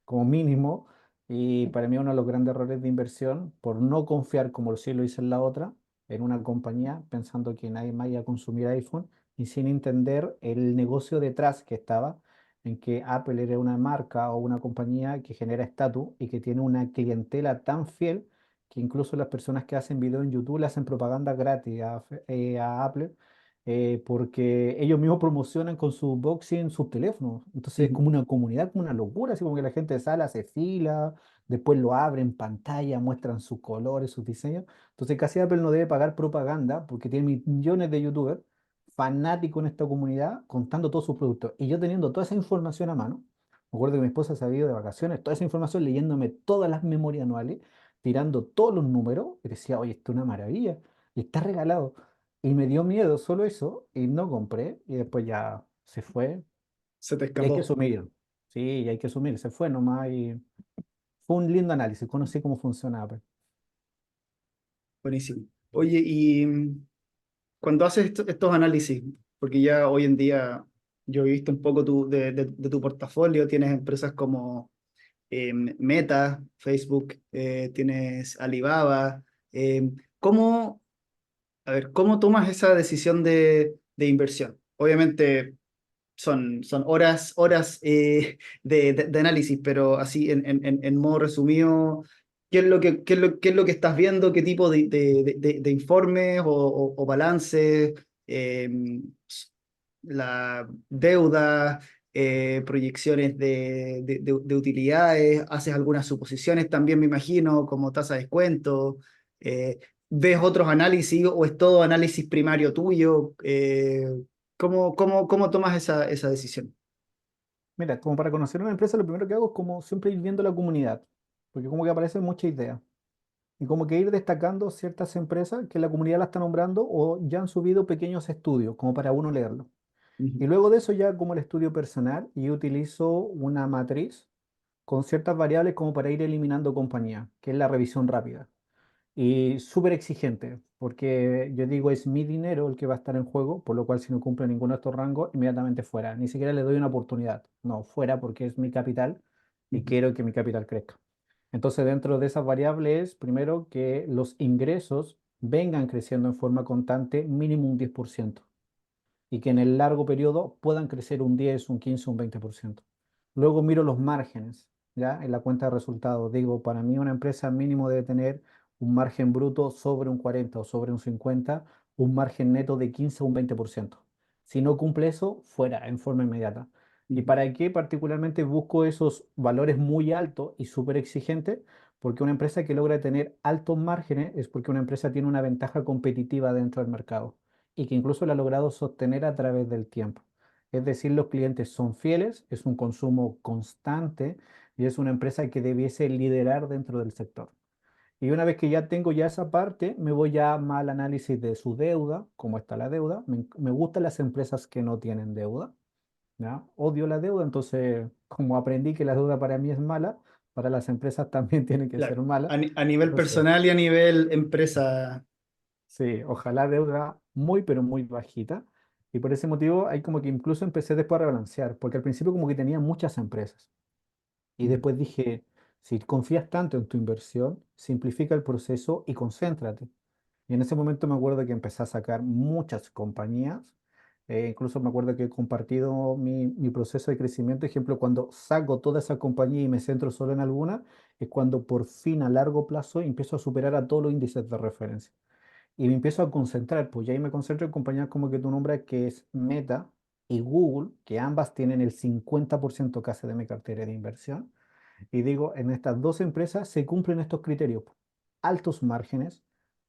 como mínimo. Y para mí uno de los grandes errores de inversión, por no confiar como sí lo hice en la otra, en una compañía, pensando que nadie más iba a consumir iPhone y sin entender el negocio detrás que estaba, en que Apple era una marca o una compañía que genera estatus y que tiene una clientela tan fiel que incluso las personas que hacen video en YouTube le hacen propaganda gratis a Apple, porque ellos mismos promocionan con su boxing sus teléfonos. Entonces es Ujú. como una comunidad, como una locura, así como que la gente sale, hace fila, después lo abre en pantalla, muestran sus colores, sus diseños. Entonces casi Apple no debe pagar propaganda porque tiene millones de YouTubers fanáticos en esta comunidad contando todos sus productos. Y yo teniendo toda esa información a mano, me acuerdo que mi esposa se había ido de vacaciones, toda esa información leyéndome todas las memorias anuales tirando todos los números y decía, oye, esto es una maravilla y está regalado. Y me dio miedo solo eso y no compré y después ya se fue Se te y hay que escapó. asumir. Sí, y hay que asumir, se fue nomás y fue un lindo análisis, conocí cómo funciona Apple. Buenísimo. Oye, y cuando haces estos análisis, porque ya hoy en día yo he visto un poco de tu portafolio, tienes empresas como Meta, Facebook, tienes Alibaba. ¿Cómo, a ver, cómo tomas esa decisión de inversión? Obviamente son horas de análisis, pero así en modo resumido, qué es lo que estás viendo? ¿Qué tipo de informes o balances? eh, la deuda, proyecciones de utilidades, haces algunas suposiciones también, me imagino, como tasa de descuento. ¿Ves otros análisis o es todo análisis primario tuyo? ¿Cómo tomas esa decisión? Mira, como para conocer una empresa, lo primero que hago es como siempre ir viendo la comunidad, porque como que aparecen muchas ideas. Y como que ir destacando ciertas empresas que la comunidad la está nombrando o ya han subido pequeños estudios, como para uno leerlo. Ujú. Y luego de eso ya como el estudio personal y utilizo una matriz con ciertas variables como para ir eliminando compañía, que es la revisión rápida. Y súper exigente, porque yo digo, es mi dinero el que va a estar en juego, por lo cual si no cumple ninguno de estos rangos, inmediatamente fuera. Ni siquiera le doy una oportunidad. No, fuera porque es mi capital y Ujú, quiero que mi capital crezca. Entonces, dentro de esas variables, primero que los ingresos vengan creciendo en forma constante, mínimo un 10% y que en el largo periodo puedan crecer un 10, un 15, un 20%. Luego miro los márgenes, ¿ya? En la cuenta de resultados. Digo, para mí una empresa mínimo debe tener un margen bruto sobre un 40 o sobre un 50, un margen neto de 15 o un 20%. Si no cumple eso, fuera, en forma inmediata. ¿Y ujú. para qué particularmente busco esos valores muy altos y súper exigentes? Porque una empresa que logra tener altos márgenes es porque una empresa tiene una ventaja competitiva dentro del mercado y que incluso la ha logrado sostener a través del tiempo. Es decir, los clientes son fieles, es un consumo constante y es una empresa que debiese liderar dentro del sector. Y una vez que ya tengo ya esa parte, me voy ya más al análisis de su deuda, cómo está la deuda. Me gustan las empresas que no tienen deuda, ¿ya? Odio la deuda, entonces como aprendí que la deuda para mí es mala, para las empresas también tiene que ser Claro, mala. a nivel Entonces, personal y a nivel empresa. sí, ojalá deuda muy, pero muy bajita. Y por ese motivo hay como que incluso empecé después a rebalancear, porque al principio como que tenía muchas empresas. Y Ujú, después dije, si confías tanto en tu inversión, simplifica el proceso y concéntrate. Y en ese momento me acuerdo que empecé a sacar muchas compañías. Incluso me acuerdo que he compartido mi proceso de crecimiento. Ejemplo, cuando saco toda esa compañía y me centro solo en alguna, es cuando por fin a largo plazo empiezo a superar a todos los índices de referencia y me empiezo a concentrar, pues ya ahí me concentro en compañías como que tú nombras, que es Meta y Google, que ambas tienen el 50% casi de mi cartera de inversión. Y digo, en estas dos empresas se cumplen estos criterios, po. Altos márgenes,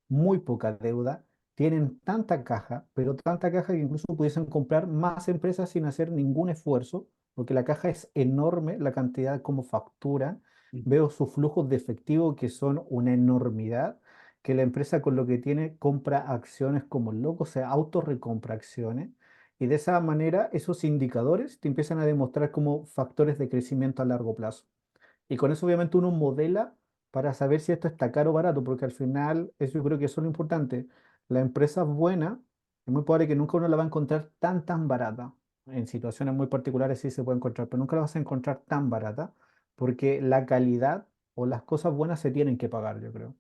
muy poca deuda, tienen tanta caja, pero tanta caja que incluso pudiesen comprar más empresas sin hacer ningún esfuerzo, porque la caja es enorme, la cantidad como facturan. ujú, Veo sus flujos de efectivo que son una enormidad, que la empresa con lo que tiene compra acciones como loco, o sea, autorrecompra acciones. Y de esa manera esos indicadores te empiezan a demostrar como factores de crecimiento a largo plazo. Y con eso obviamente uno modela para saber si esto está caro o barato, porque al final eso yo creo que eso es lo importante. La empresa buena, es muy probable que nunca uno la va a encontrar tan barata. En situaciones muy particulares sí se puede encontrar, pero nunca la vas a encontrar tan barata, porque la calidad o las cosas buenas se tienen que pagar, yo creo.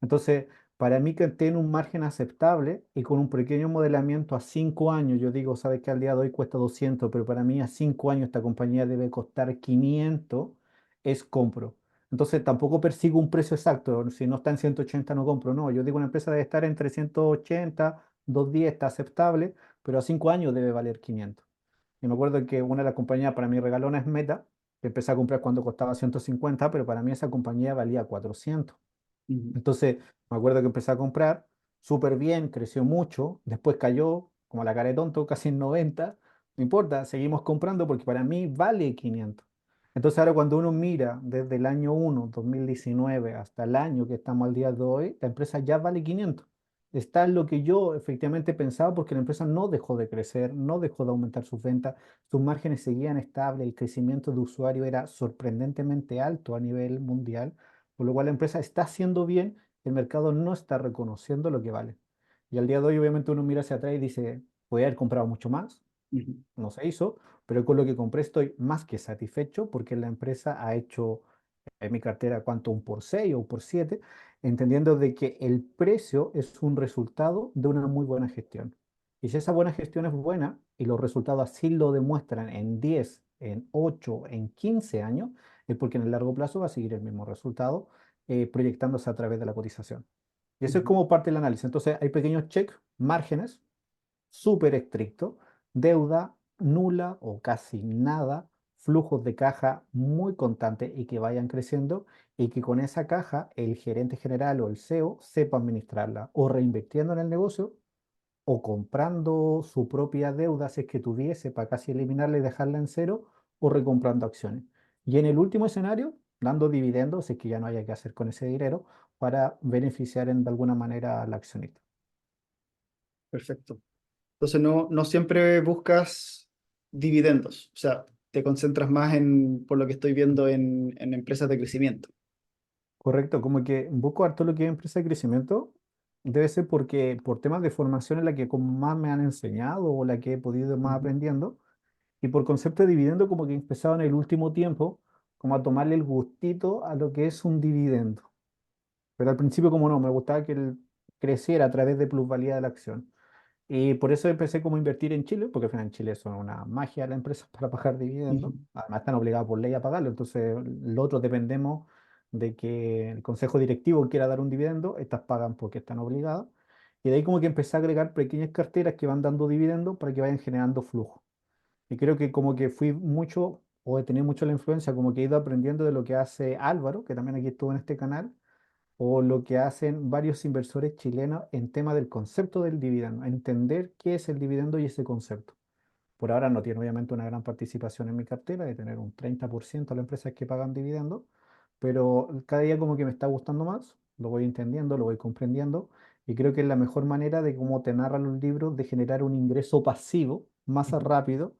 Entonces, para mí que tiene un margen aceptable y con un pequeño modelamiento a 5 años, yo digo, sabes que al día de hoy cuesta 200, pero para mí a 5 años esta compañía debe costar 500, es compro. Entonces tampoco persigo un precio exacto. Si no está en 180 no compro. No, yo digo una empresa debe estar entre 180, 210 está aceptable, pero a 5 años debe valer 500. Y me acuerdo que una de las compañías para mí regalona es Meta, que empecé a comprar cuando costaba 150, pero para mí esa compañía valía 400. ujú. Entonces, me acuerdo que empecé a comprar súper bien, creció mucho, después cayó como la cara de tonto, casi en 90. No importa, seguimos comprando porque para mí vale 500. Entonces, ahora cuando uno mira desde el año 1, 2019, hasta el año que estamos al día de hoy, la empresa ya vale 500. Está en lo que yo efectivamente pensaba porque la empresa no dejó de crecer, no dejó de aumentar sus ventas, sus márgenes seguían estables, el crecimiento de usuario era sorprendentemente alto a nivel mundial, por lo cual la empresa está haciendo bien, el mercado no está reconociendo lo que vale. Y al día de hoy, obviamente, uno mira hacia atrás y dice, podría haber comprado mucho más, Ujú. no se hizo, pero con lo que compré estoy más que satisfecho porque la empresa ha hecho en mi cartera cuánto, un por 6 o un por 7, entendiendo de que el precio es un resultado de una muy buena gestión. Y si esa buena gestión es buena y los resultados así lo demuestran en 10, en 8, en 15 años, es porque en el largo plazo va a seguir el mismo resultado, proyectándose a través de la cotización. Y eso es Ujú. como parte del análisis. Entonces hay pequeños check, márgenes, súper estricto, deuda nula o casi nada, flujos de caja muy constantes y que vayan creciendo y que con esa caja el gerente general o el CEO sepa administrarla o reinvirtiendo en el negocio o comprando su propia deuda si es que tuviese para casi eliminarla y dejarla en cero o recomprando acciones. Y en el último escenario, dando dividendos si es que ya no haya que hacer con ese dinero para beneficiar de alguna manera al accionista. Perfecto. Entonces no siempre buscas dividendos. O sea, te concentras más en, por lo que estoy viendo, en empresas de crecimiento. Correcto, como que busco harto lo que es empresa de crecimiento. Debe ser porque por temas de formación en la que como más me han enseñado o la que he podido ir más Ujú, aprendiendo. Y por concepto de dividendo, como que he empezado en el último tiempo, como a tomarle el gustito a lo que es un dividendo. Pero al principio como no, me gustaba que él creciera a través de plusvalía de la acción. Y por eso empecé como a invertir en Chile, porque al final en Chile son una magia las empresas para pagar dividendos. ujú. Además están obligadas por ley a pagarlo. Entonces los otros dependemos de que el consejo directivo quiera dar un dividendo, estas pagan porque están obligadas. Y de ahí como que empecé a agregar pequeñas carteras que van dando dividendos para que vayan generando flujo. Y creo que como que fui mucho, o he tenido mucho la influencia, como que he ido aprendiendo de lo que hace Álvaro, que también aquí estuvo en este canal, o lo que hacen varios inversores chilenos en tema del concepto del dividendo, entender qué es el dividendo y ese concepto. Por ahora no tiene obviamente una gran participación en mi cartera, de tener un 30% de las empresas que pagan dividendos, pero cada día como que me está gustando más, lo voy entendiendo, lo voy comprendiendo, y creo que es la mejor manera de, como te narran los libros, de generar un ingreso pasivo más rápido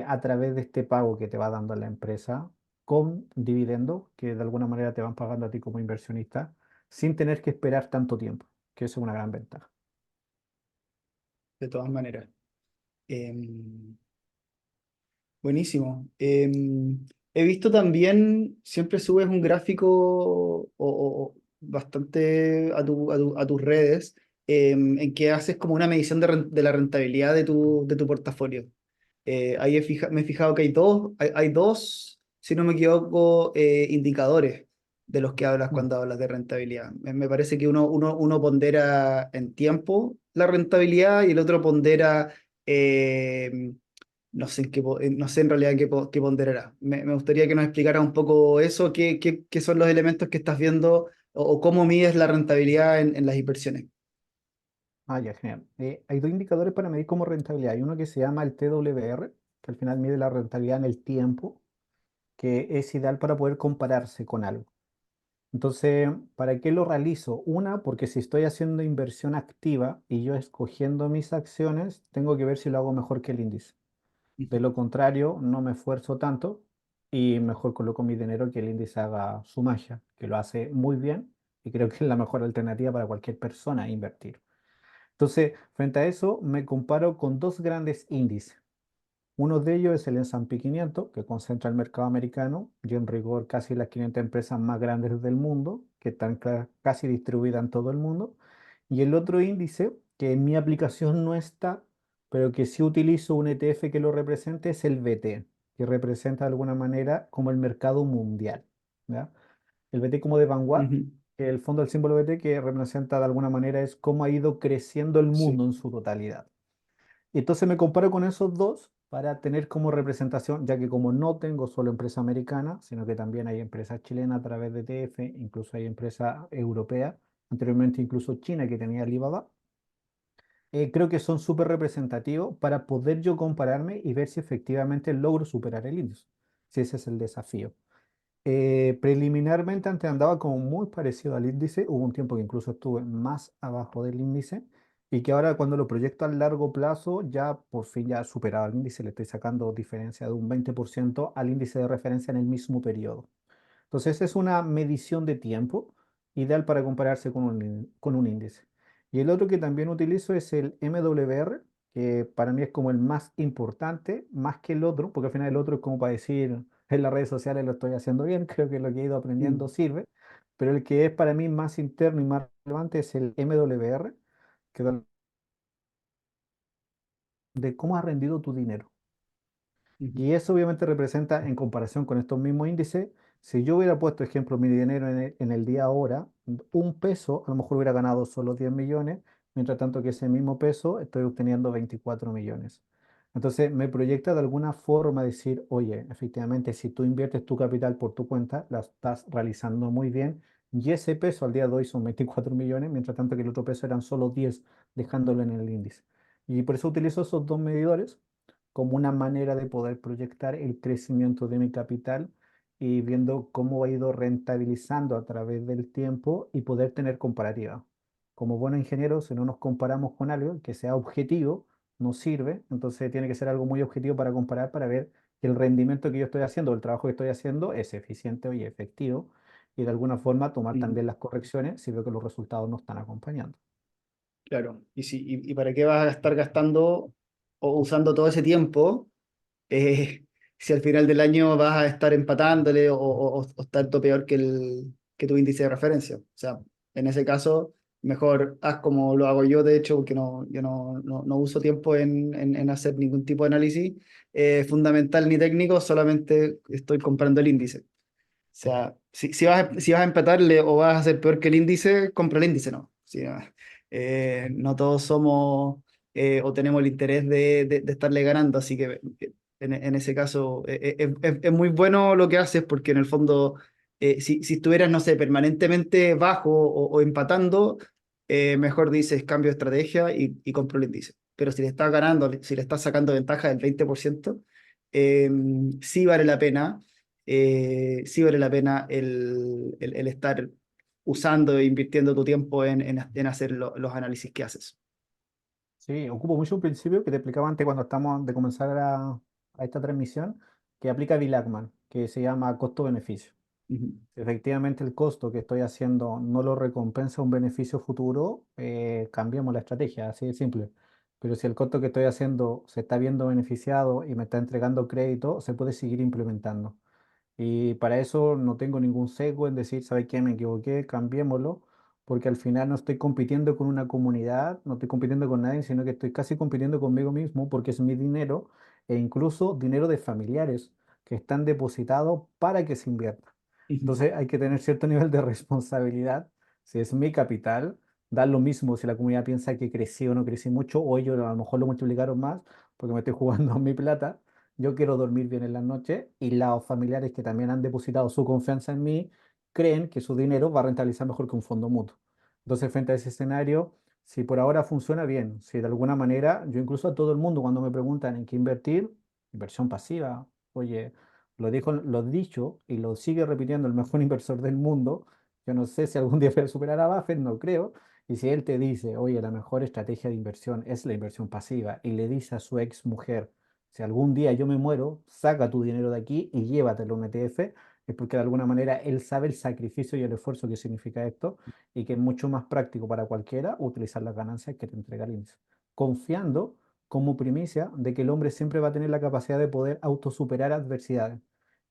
a través de este pago que te va dando la empresa con dividendos que de alguna manera te van pagando a ti como inversionista sin tener que esperar tanto tiempo, que eso es una gran ventaja. De todas maneras. Buenísimo. He visto también, siempre subes un gráfico bastante a tus redes, en que haces como una medición de la rentabilidad de tu portafolio. Ahí me he fijado que hay dos, si no me equivoco, indicadores de los que hablas Mm. cuando hablas de rentabilidad. Me parece que uno pondera en tiempo la rentabilidad y el otro pondera... em, no sé, no sé en realidad qué ponderará. Me gustaría que nos explicara un poco eso, qué son los elementos que estás viendo o cómo mides la rentabilidad en las inversiones. Ah, ya, genial. Hay dos indicadores para medir como rentabilidad. Hay uno que se llama el TWR, que al final mide la rentabilidad en el tiempo, que es ideal para poder compararse con algo. Entonces, ¿para qué lo realizo? Una, porque si estoy haciendo inversión activa y yo escogiendo mis acciones, tengo que ver si lo hago mejor que el índice. De Ujú. lo contrario, no me esfuerzo tanto y mejor coloco mi dinero que el índice haga su magia, que lo hace muy bien y creo que es la mejor alternativa para cualquier persona invertir. Entonces, frente a eso, me comparo con dos grandes índices. Uno de ellos es el S&P 500, que concentra el mercado americano y en rigor casi las 500 empresas más grandes del mundo, que están casi distribuidas en todo el mundo. Y el otro índice, que en mi aplicación no está, pero que sí utilizo un ETF que lo represente, es el BT, que representa de alguna manera como el mercado mundial. ¿Ya? El BT como de Vanguard, Ujú. que el fondo del símbolo BT que representa de alguna manera es cómo ha ido creciendo el mundo Sí. en su totalidad. Y entonces me comparo con esos dos para tener como representación, ya que como no tengo solo empresa americana, sino que también hay empresas chilenas a través de ETF, incluso hay empresas europeas, anteriormente incluso China que tenía Alibaba, creo que son súper representativos para poder yo compararme y ver si efectivamente logro superar el índice, si ese es el desafío. Preliminarmente antes andaba como muy parecido al índice, hubo un tiempo que incluso estuve más abajo del índice y que ahora cuando lo proyecto a largo plazo ya por fin ya he superado al índice, le estoy sacando diferencia de un 20% al índice de referencia en el mismo periodo. Entonces es una medición de tiempo ideal para compararse con un índice. Y el otro que también utilizo es el MWR, que para mí es como el más importante, más que el otro, porque al final el otro es como para decir en las redes sociales lo estoy haciendo bien, creo que lo que he ido aprendiendo Mm, sirve, pero el que es para mí más interno y más relevante es el MWR, que da de cómo has rendido tu dinero. ujú. Y eso obviamente representa, en comparación con estos mismos índices, si yo hubiera puesto, ejemplo, mi dinero en el día ahora, un peso, a lo mejor hubiera ganado solo 10 millones, mientras tanto que ese mismo peso estoy obteniendo 24 millones. Entonces me proyecta de alguna forma decir, oye, efectivamente, si tú inviertes tu capital por tu cuenta, la estás realizando muy bien, y ese peso al día de hoy son 24 millones, mientras tanto que el otro peso eran solo 10, dejándolo en el índice. Y por eso utilizo esos dos medidores como una manera de poder proyectar el crecimiento de mi capital y viendo cómo ha ido rentabilizando a través del tiempo y poder tener comparativa. Como buenos ingenieros, si no nos comparamos con algo que sea objetivo, no sirve, entonces tiene que ser algo muy objetivo para comparar, para ver que el rendimiento que yo estoy haciendo, el trabajo que estoy haciendo es eficiente y efectivo y de alguna forma tomar Mm, también las correcciones si veo que los resultados no están acompañando. claro, y para qué vas a estar gastando o usando todo ese tiempo si al final del año vas a estar empatándole o tanto peor que tu índice de referencia. O sea, en ese caso, mejor haz como lo hago yo, de hecho, porque yo no uso tiempo en hacer ningún tipo de análisis fundamental ni técnico, solamente estoy comprando el índice. O sea, si vas a empatarle o vas a hacer peor que el índice, compra el índice, no. Sí, no todos somos o tenemos el interés de estarle ganando, así que en ese caso es muy bueno lo que haces porque en el fondo, si estuvieras, no sé, permanentemente bajo o empatando, mejor dices cambio de estrategia y compro el índice. Pero si le estás ganando, si le estás sacando ventaja del 20%, eh, sí vale la pena sí vale la pena el estar usando e invirtiendo tu tiempo en hacer los análisis que haces. Sí, ocupo mucho un principio que te explicaba antes cuando estamos de comenzar a esta transmisión, que aplica Bill Ackman, que se llama costo-beneficio. Ujú, Si efectivamente el costo que estoy haciendo no lo recompensa un beneficio futuro, cambiemos la estrategia, así de simple. Pero si el costo que estoy haciendo se está viendo beneficiado y me está entregando crédito, se puede seguir implementando. Y para eso no tengo ningún sesgo en decir, ¿sabes qué? Me equivoqué, cambiémoslo, porque al final no estoy compitiendo con una comunidad, no estoy compitiendo con nadie, sino que estoy casi compitiendo conmigo mismo porque es mi dinero e incluso dinero de familiares que están depositados para que se invierta. ujú, Entonces hay que tener cierto nivel de responsabilidad. Si es mi capital, da lo mismo si la comunidad piensa que crecí o no crecí mucho, o ellos a lo mejor lo multiplicaron más porque me estoy jugando mi plata. Yo quiero dormir bien en la noche y los familiares que también han depositado su confianza en mí creen que su dinero va a rentabilizar mejor que un fondo mutuo. Entonces, frente a ese escenario, si por ahora funciona bien, si de alguna manera, yo incluso a todo el mundo cuando me preguntan en qué invertir, inversión pasiva, oye, lo he dicho y lo sigue repitiendo el mejor inversor del mundo. Yo no sé si algún día voy a superar a Buffett, no creo. Y si él te dice, oye, la mejor estrategia de inversión es la inversión pasiva, y le dice a su ex mujer, si algún día yo me muero, saca tu dinero de aquí y llévatelo a un ETF, es porque de alguna manera él sabe el sacrificio y el esfuerzo que significa esto y que es mucho más práctico para cualquiera utilizar las ganancias que te entrega el índice. Confiando como primicia de que el hombre siempre va a tener la capacidad de poder autosuperar adversidades.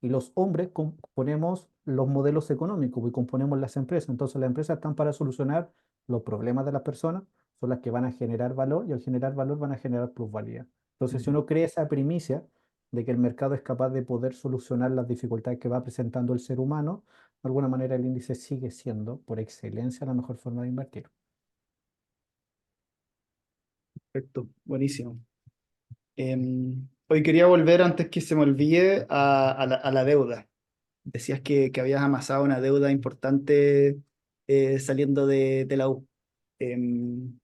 Y los hombres componemos los modelos económicos y componemos las empresas. Entonces las empresas están para solucionar los problemas de las personas, son las que van a generar valor y al generar valor van a generar plusvalía. Entonces, si ujú. uno cree esa primicia de que el mercado es capaz de poder solucionar las dificultades que va presentando el ser humano, de alguna manera el índice sigue siendo, por excelencia, la mejor forma de invertir. Perfecto, buenísimo. Hoy quería volver antes que se me olvide a la deuda. Decías que habías amasado una deuda importante saliendo de la U. Em,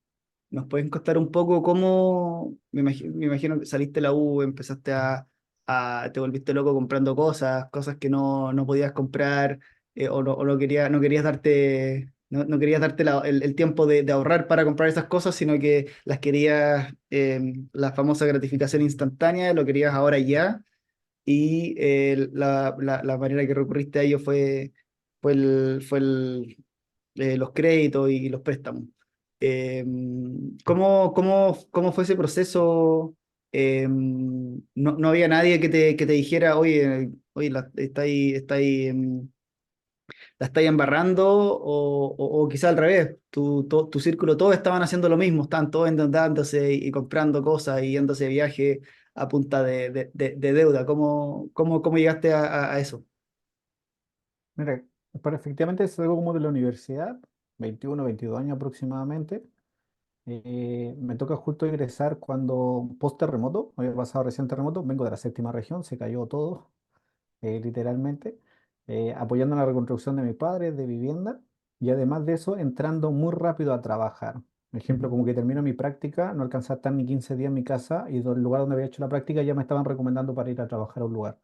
¿Nos pueden contar un poco cómo, me imagino que saliste de la U, empezaste te volviste loco comprando cosas que no podías comprar o no querías darte el tiempo de ahorrar para comprar esas cosas, sino que las querías, la famosa gratificación instantánea, lo querías ahora y ya, y la manera que recurriste a ello fue los créditos y los préstamos. ¿Cómo fue ese proceso? No había nadie que te dijera, oye, la estáis embarrando, o quizá al revés, tu círculo, todos estaban haciendo lo mismo, estaban todos endeudándose y comprando cosas y yéndose de viaje a punta de deuda. ¿Cómo llegaste a eso? Mira, pero efectivamente es algo como de la universidad, 21, 22 años aproximadamente. Me toca justo ingresar cuando post terremoto, había pasado recién terremoto, vengo de la séptima región, se cayó todo, literalmente, apoyando en la reconstrucción de mis padres, de vivienda, y además de eso, entrando muy rápido a trabajar. Por ejemplo, Ujú, como que termino mi práctica, no alcancé a estar ni 15 días en mi casa y del lugar donde había hecho la práctica ya me estaban recomendando para ir a trabajar a un lugar.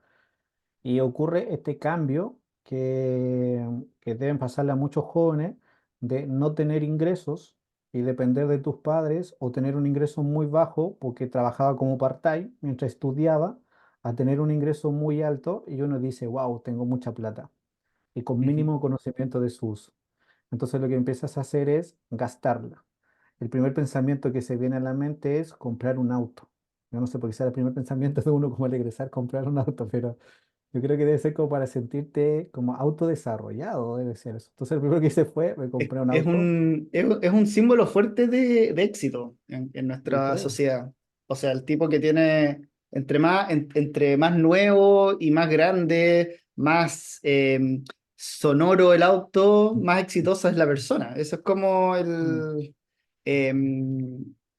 Y ocurre este cambio que deben pasarle a muchos jóvenes de no tener ingresos y depender de tus padres o tener un ingreso muy bajo porque trabajaba como part-time mientras estudiaba a tener un ingreso muy alto y uno dice, wow, tengo mucha plata y con Ujú. mínimo conocimiento de su uso. Entonces lo que empiezas a hacer es gastarla. El primer pensamiento que se viene a la mente es comprar un auto. Yo no sé por qué sea el primer pensamiento de uno como al egresar comprar un auto, pero yo creo que debe ser como para sentirte como autodesarrollado, debe ser eso. Entonces, el primero que hice fue, me compré un auto. Es un símbolo fuerte de éxito en Yo nuestra creo. sociedad. O sea, el tipo que tiene, entre más nuevo y más grande, más sonoro el auto, más exitosa es la persona. Eso es como Mm,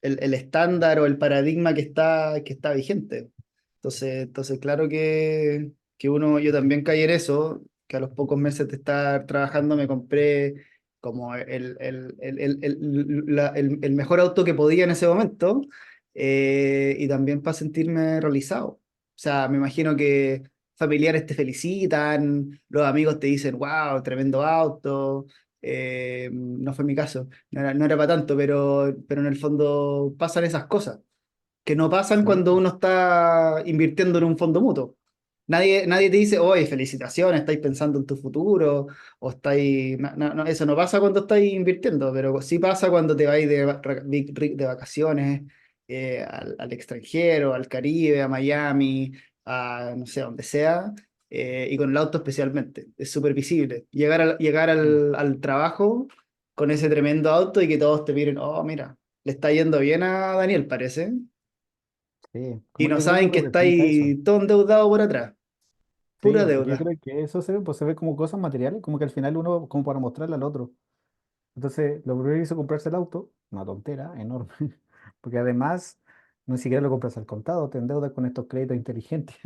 el estándar o el paradigma que está vigente. Entonces claro que yo también caí en eso, que a los pocos meses de estar trabajando me compré como el mejor auto que podía en ese momento, y también para sentirme realizado. O sea, me imagino que familiares te felicitan, los amigos te dicen, wow, tremendo auto. No fue mi caso, no era para tanto, pero en el fondo pasan esas cosas que no pasan sí, cuando uno está invirtiendo en un fondo mutuo. Nadie te dice, oye, felicitaciones, estáis pensando en tu futuro, o estáis... eso no pasa cuando estáis invirtiendo, pero sí pasa cuando te vais de vacaciones al extranjero, al Caribe, a Miami, a no sé, donde sea, y con el auto especialmente. Es súper visible. Llegar mm, al trabajo con ese tremendo auto y que todos te miren, oh, mira, le está yendo bien a Daniel, parece. sí. Y Como no yo creo que saben que representa eso. estáis todo endeudado por atrás. Pura Sí, porque yo deuda. creo que eso se ve, pues se ve como cosas materiales, como que al final uno, como para mostrarle al otro. Entonces, lo primero que hizo comprarse el auto, una tontera enorme, porque además no siquiera lo compras al contado, te endeudas con estos créditos inteligentes,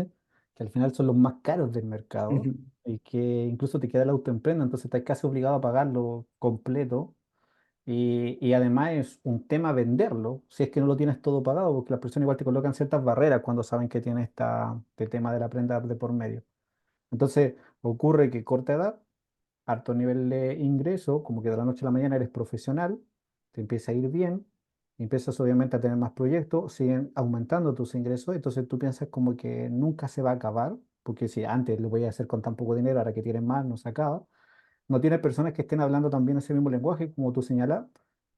que al final son los más caros del mercado Ujú, y que incluso te queda el auto en prenda, entonces estás casi obligado a pagarlo completo y además es un tema venderlo, si es que no lo tienes todo pagado, porque las personas igual te colocan ciertas barreras cuando saben que tienes este tema de la prenda de por medio. Entonces, ocurre que corta edad harto nivel de ingreso, como que de la noche a la mañana eres profesional, te empieza a ir bien, empiezas obviamente a tener más proyectos, siguen aumentando tus ingresos, entonces tú piensas como que nunca se va a acabar, porque si antes lo voy a hacer con tan poco dinero, ahora que tienes más, no se acaba. No tienes personas que estén hablando también ese mismo lenguaje, como tú señalas.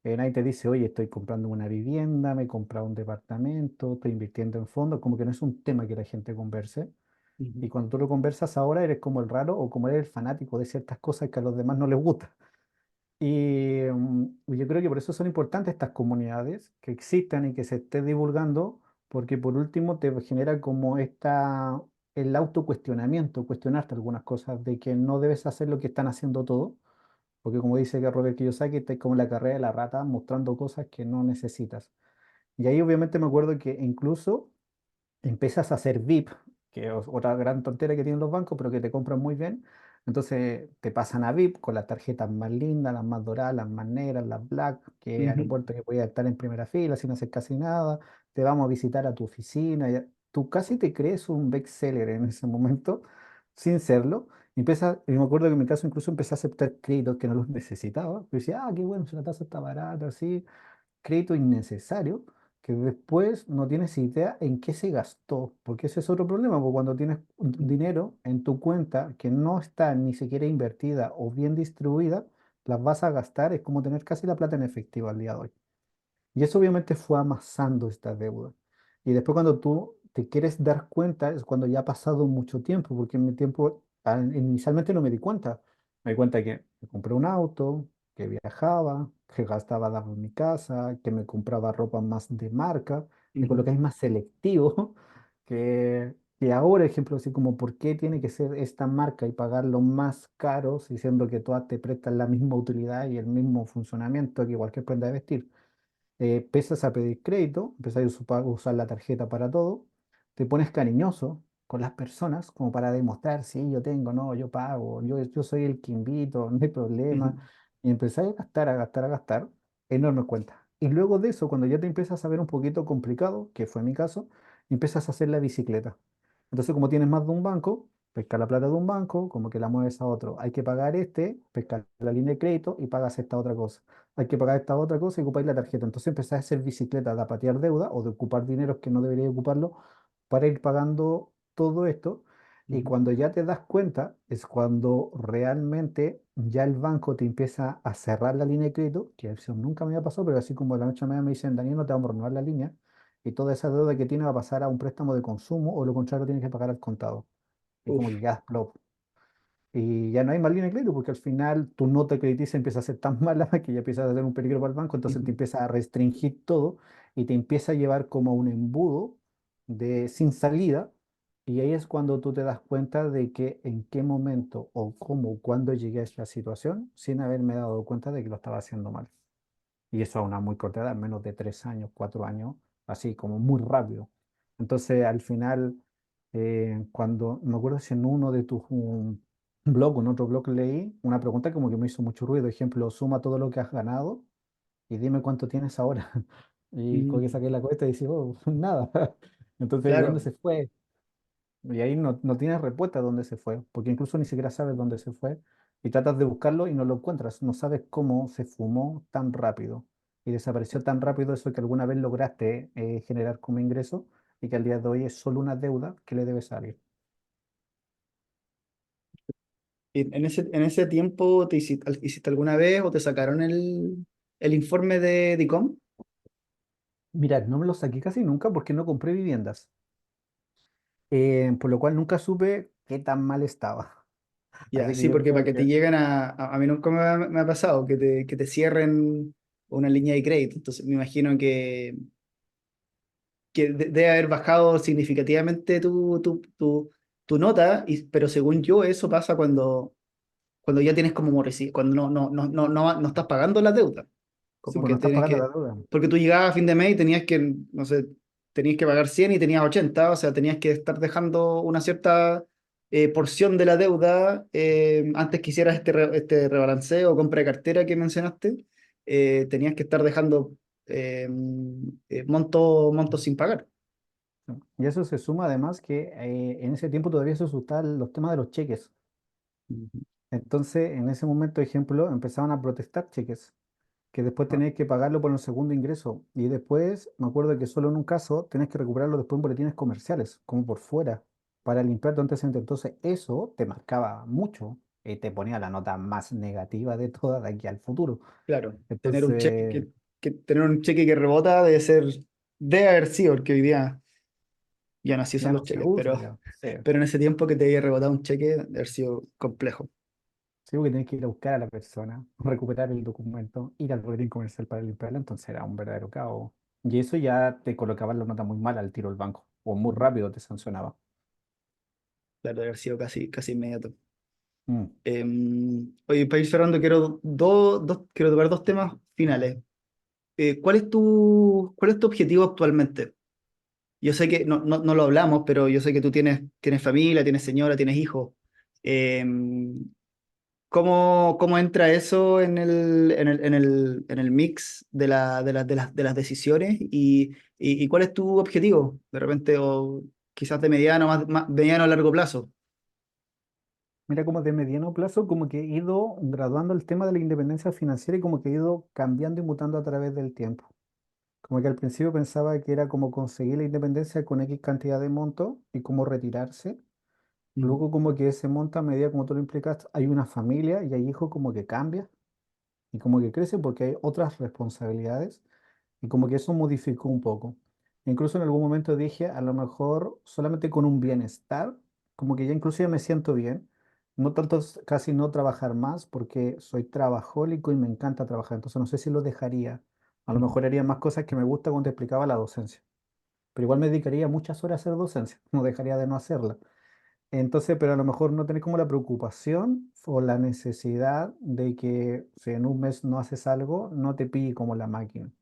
Nadie te dice, oye, estoy comprando una vivienda, me he comprado un departamento, estoy invirtiendo en fondos, como que no es un tema que la gente converse. ujú, Y cuando tú lo conversas ahora, eres como el raro o como eres el fanático de ciertas cosas que a los demás no les gusta. Y yo creo que por eso son importantes estas comunidades, que existan y que se esté divulgando, porque por último te genera como el autocuestionamiento, cuestionarte algunas cosas, de que no debes hacer lo que están haciendo todos, porque como dice que Robert Kiyosaki, está como en la carrera de la rata mostrando cosas que no necesitas. Y ahí obviamente me acuerdo que incluso empiezas a ser VIP, que es otra gran tontera que tienen los bancos, pero que te compran muy bien. Entonces te pasan a VIP con las tarjetas más lindas, las más doradas, las más negras, las black, que ujú, aeropuerto que podías estar en primera fila sin hacer casi nada. Te vamos a visitar a tu oficina. Tú casi te crees un bestseller en ese momento, sin serlo. Y me acuerdo que en mi caso incluso empecé a aceptar créditos que no los necesitaba. Yo decía, ah, qué bueno, si la tasa está barata, así crédito innecesario que después no tienes idea en qué se gastó, porque ese es otro problema, porque cuando tienes un dinero en tu cuenta que no está ni siquiera invertida o bien distribuida, las vas a gastar, es como tener casi la plata en efectivo al día de hoy. Y eso obviamente fue amasando esta deuda. Y después cuando tú te quieres dar cuenta es cuando ya ha pasado mucho tiempo, porque en mi tiempo inicialmente no me di cuenta. Me di cuenta que me compré un auto, que viajaba, que gastaba dado en mi casa, que me compraba ropa más de marca, que con lo ujú, que es más selectivo, que ahora, ejemplo, así como por qué tiene que ser esta marca y pagarlo más caro, siendo que todas te prestan la misma utilidad y el mismo funcionamiento que cualquier prenda de vestir. Empiezas a pedir crédito, empiezas a usar la tarjeta para todo, te pones cariñoso con las personas como para demostrar, sí, yo tengo, no, yo pago, yo soy el que invito, no hay ujú, problema, y empezás a gastar, a gastar, a gastar, enormes cuentas. Y luego de eso, cuando ya te empiezas a ver un poquito complicado, que fue mi caso, empiezas a hacer la bicicleta. Entonces, como tienes más de un banco, pesca la plata de un banco, como que la mueves a otro. Hay que pagar pescar la línea de crédito y pagas esta otra cosa. Hay que pagar esta otra cosa y ocupáis la tarjeta. Entonces empezás a hacer bicicleta de patear deuda o de ocupar dinero que no debería ocuparlo para ir pagando todo esto. Y Ujú. cuando ya te das cuenta, es cuando realmente ya el banco te empieza a cerrar la línea de crédito, que eso nunca me había pasado, pero así como de la noche a la mañana me dicen, Daniel, no te vamos a renovar la línea, y toda esa deuda que tiene va a pasar a un préstamo de consumo, o lo contrario, tienes que pagar al contado. Y como que Uf. quedas plop. Y ya no hay más línea de crédito porque al final tu nota crediticia empieza a ser tan mala que ya empieza a ser un peligro para el banco, entonces te Ujú. empieza a restringir todo y te empieza a llevar como a un embudo de sin salida. Y ahí es cuando tú te das cuenta de que en qué momento o cómo, cuándo llegué a esta situación sin haberme dado cuenta de que lo estaba haciendo mal. Y eso a una muy corta edad, menos de 3 años, 4 años, así como muy rápido. Entonces, al final, cuando me acuerdo si en uno de tus blog, en otro blog leí una pregunta como que me hizo mucho ruido. Ejemplo, suma todo lo que has ganado y dime cuánto tienes ahora. Y con que Mm. saqué la cuesta y dices, oh, nada. Entonces, ¿dónde Claro. se fue? Y ahí no tienes respuesta de dónde se fue, porque incluso ni siquiera sabes dónde se fue y tratas de buscarlo y no lo encuentras. No sabes cómo se fumó tan rápido y desapareció tan rápido eso que alguna vez lograste generar como ingreso y que al día de hoy es solo una deuda que le debe salir. Y en ese tiempo te hiciste alguna vez o te sacaron el informe de DICOM? Mira, no me lo saqué casi nunca porque no compré viviendas, por lo cual nunca supe qué tan mal estaba. Ya, Así que sí, yo porque para creo que te que lleguen a mí nunca me ha pasado que te cierren una línea de crédito. Entonces me imagino que debe haber bajado significativamente tu nota, pero según yo eso pasa cuando ya tienes como cuando no estás pagando la deuda. sí, Como pues que no estás tienes pagando la que, deuda. porque tú llegabas a fin de mes y tenías que, no sé, tenías que pagar 100 y tenías 80, o sea, tenías que estar dejando una cierta porción de la deuda antes que hicieras este rebalanceo o compra de cartera que mencionaste, tenías que estar dejando montos sin pagar. ¿No? Y eso se suma además que en ese tiempo todavía se usaban los temas de los cheques. Ujú. Entonces, en ese momento, ejemplo, empezaban a protestar cheques, que después Ah, tenías que pagarlo por el segundo ingreso. Y después, me acuerdo que solo en un caso tenés que recuperarlo después en boletines comerciales, como por fuera, para limpiar tu antecedente. Entonces, eso te marcaba mucho y te ponía la nota más negativa de toda de aquí al futuro. claro, Entonces, tener un cheque que rebota debe haber sido, porque hoy día ya no así son ya los no se cheques, usa, ya. Sí. pero en ese tiempo que te haya rebotado un cheque debe haber sido complejo. Sí, porque tenés que ir a buscar a la persona, recuperar el documento, ir al boletín comercial para limpiarlo, entonces era un verdadero caos. Y eso ya te colocaba la nota muy mal al tiro del banco, o muy Ujú. rápido te sancionaba. Claro, debe haber sido casi inmediato. Mm. Oye, para ir cerrando, quiero tocar dos temas finales. ¿Cuál es tu objetivo actualmente? Yo sé que no lo hablamos, pero yo sé que tú tienes familia, tienes señora, tienes hijos. Em, cómo entra eso en el mix de las decisiones y cuál es tu objetivo? De repente, o quizás de mediano a largo plazo. Mira, como de mediano plazo, como que he ido graduando el tema de la independencia financiera y como que he ido cambiando y mutando a través del tiempo. Como que al principio pensaba que era como conseguir la independencia con X cantidad de monto y cómo retirarse. Mm. Luego como que ese monto a medida como tú lo implicas, hay una familia y hay hijos como que cambia y como que crece porque hay otras responsabilidades y como que eso modificó un poco. Incluso en algún momento dije, a lo mejor solamente con un bienestar, como que ya incluso ya me siento bien, no tanto casi no trabajar más porque soy trabajólico y me encanta trabajar, entonces no sé si lo dejaría. A lo Mm. mejor haría más cosas que me gusta cuando te explicaba la docencia, pero igual me dedicaría muchas horas a hacer docencia, no dejaría de no hacerla. Entonces, pero a lo mejor no tenés como la preocupación o la necesidad de que si en un mes no haces algo, no te pille como la máquina.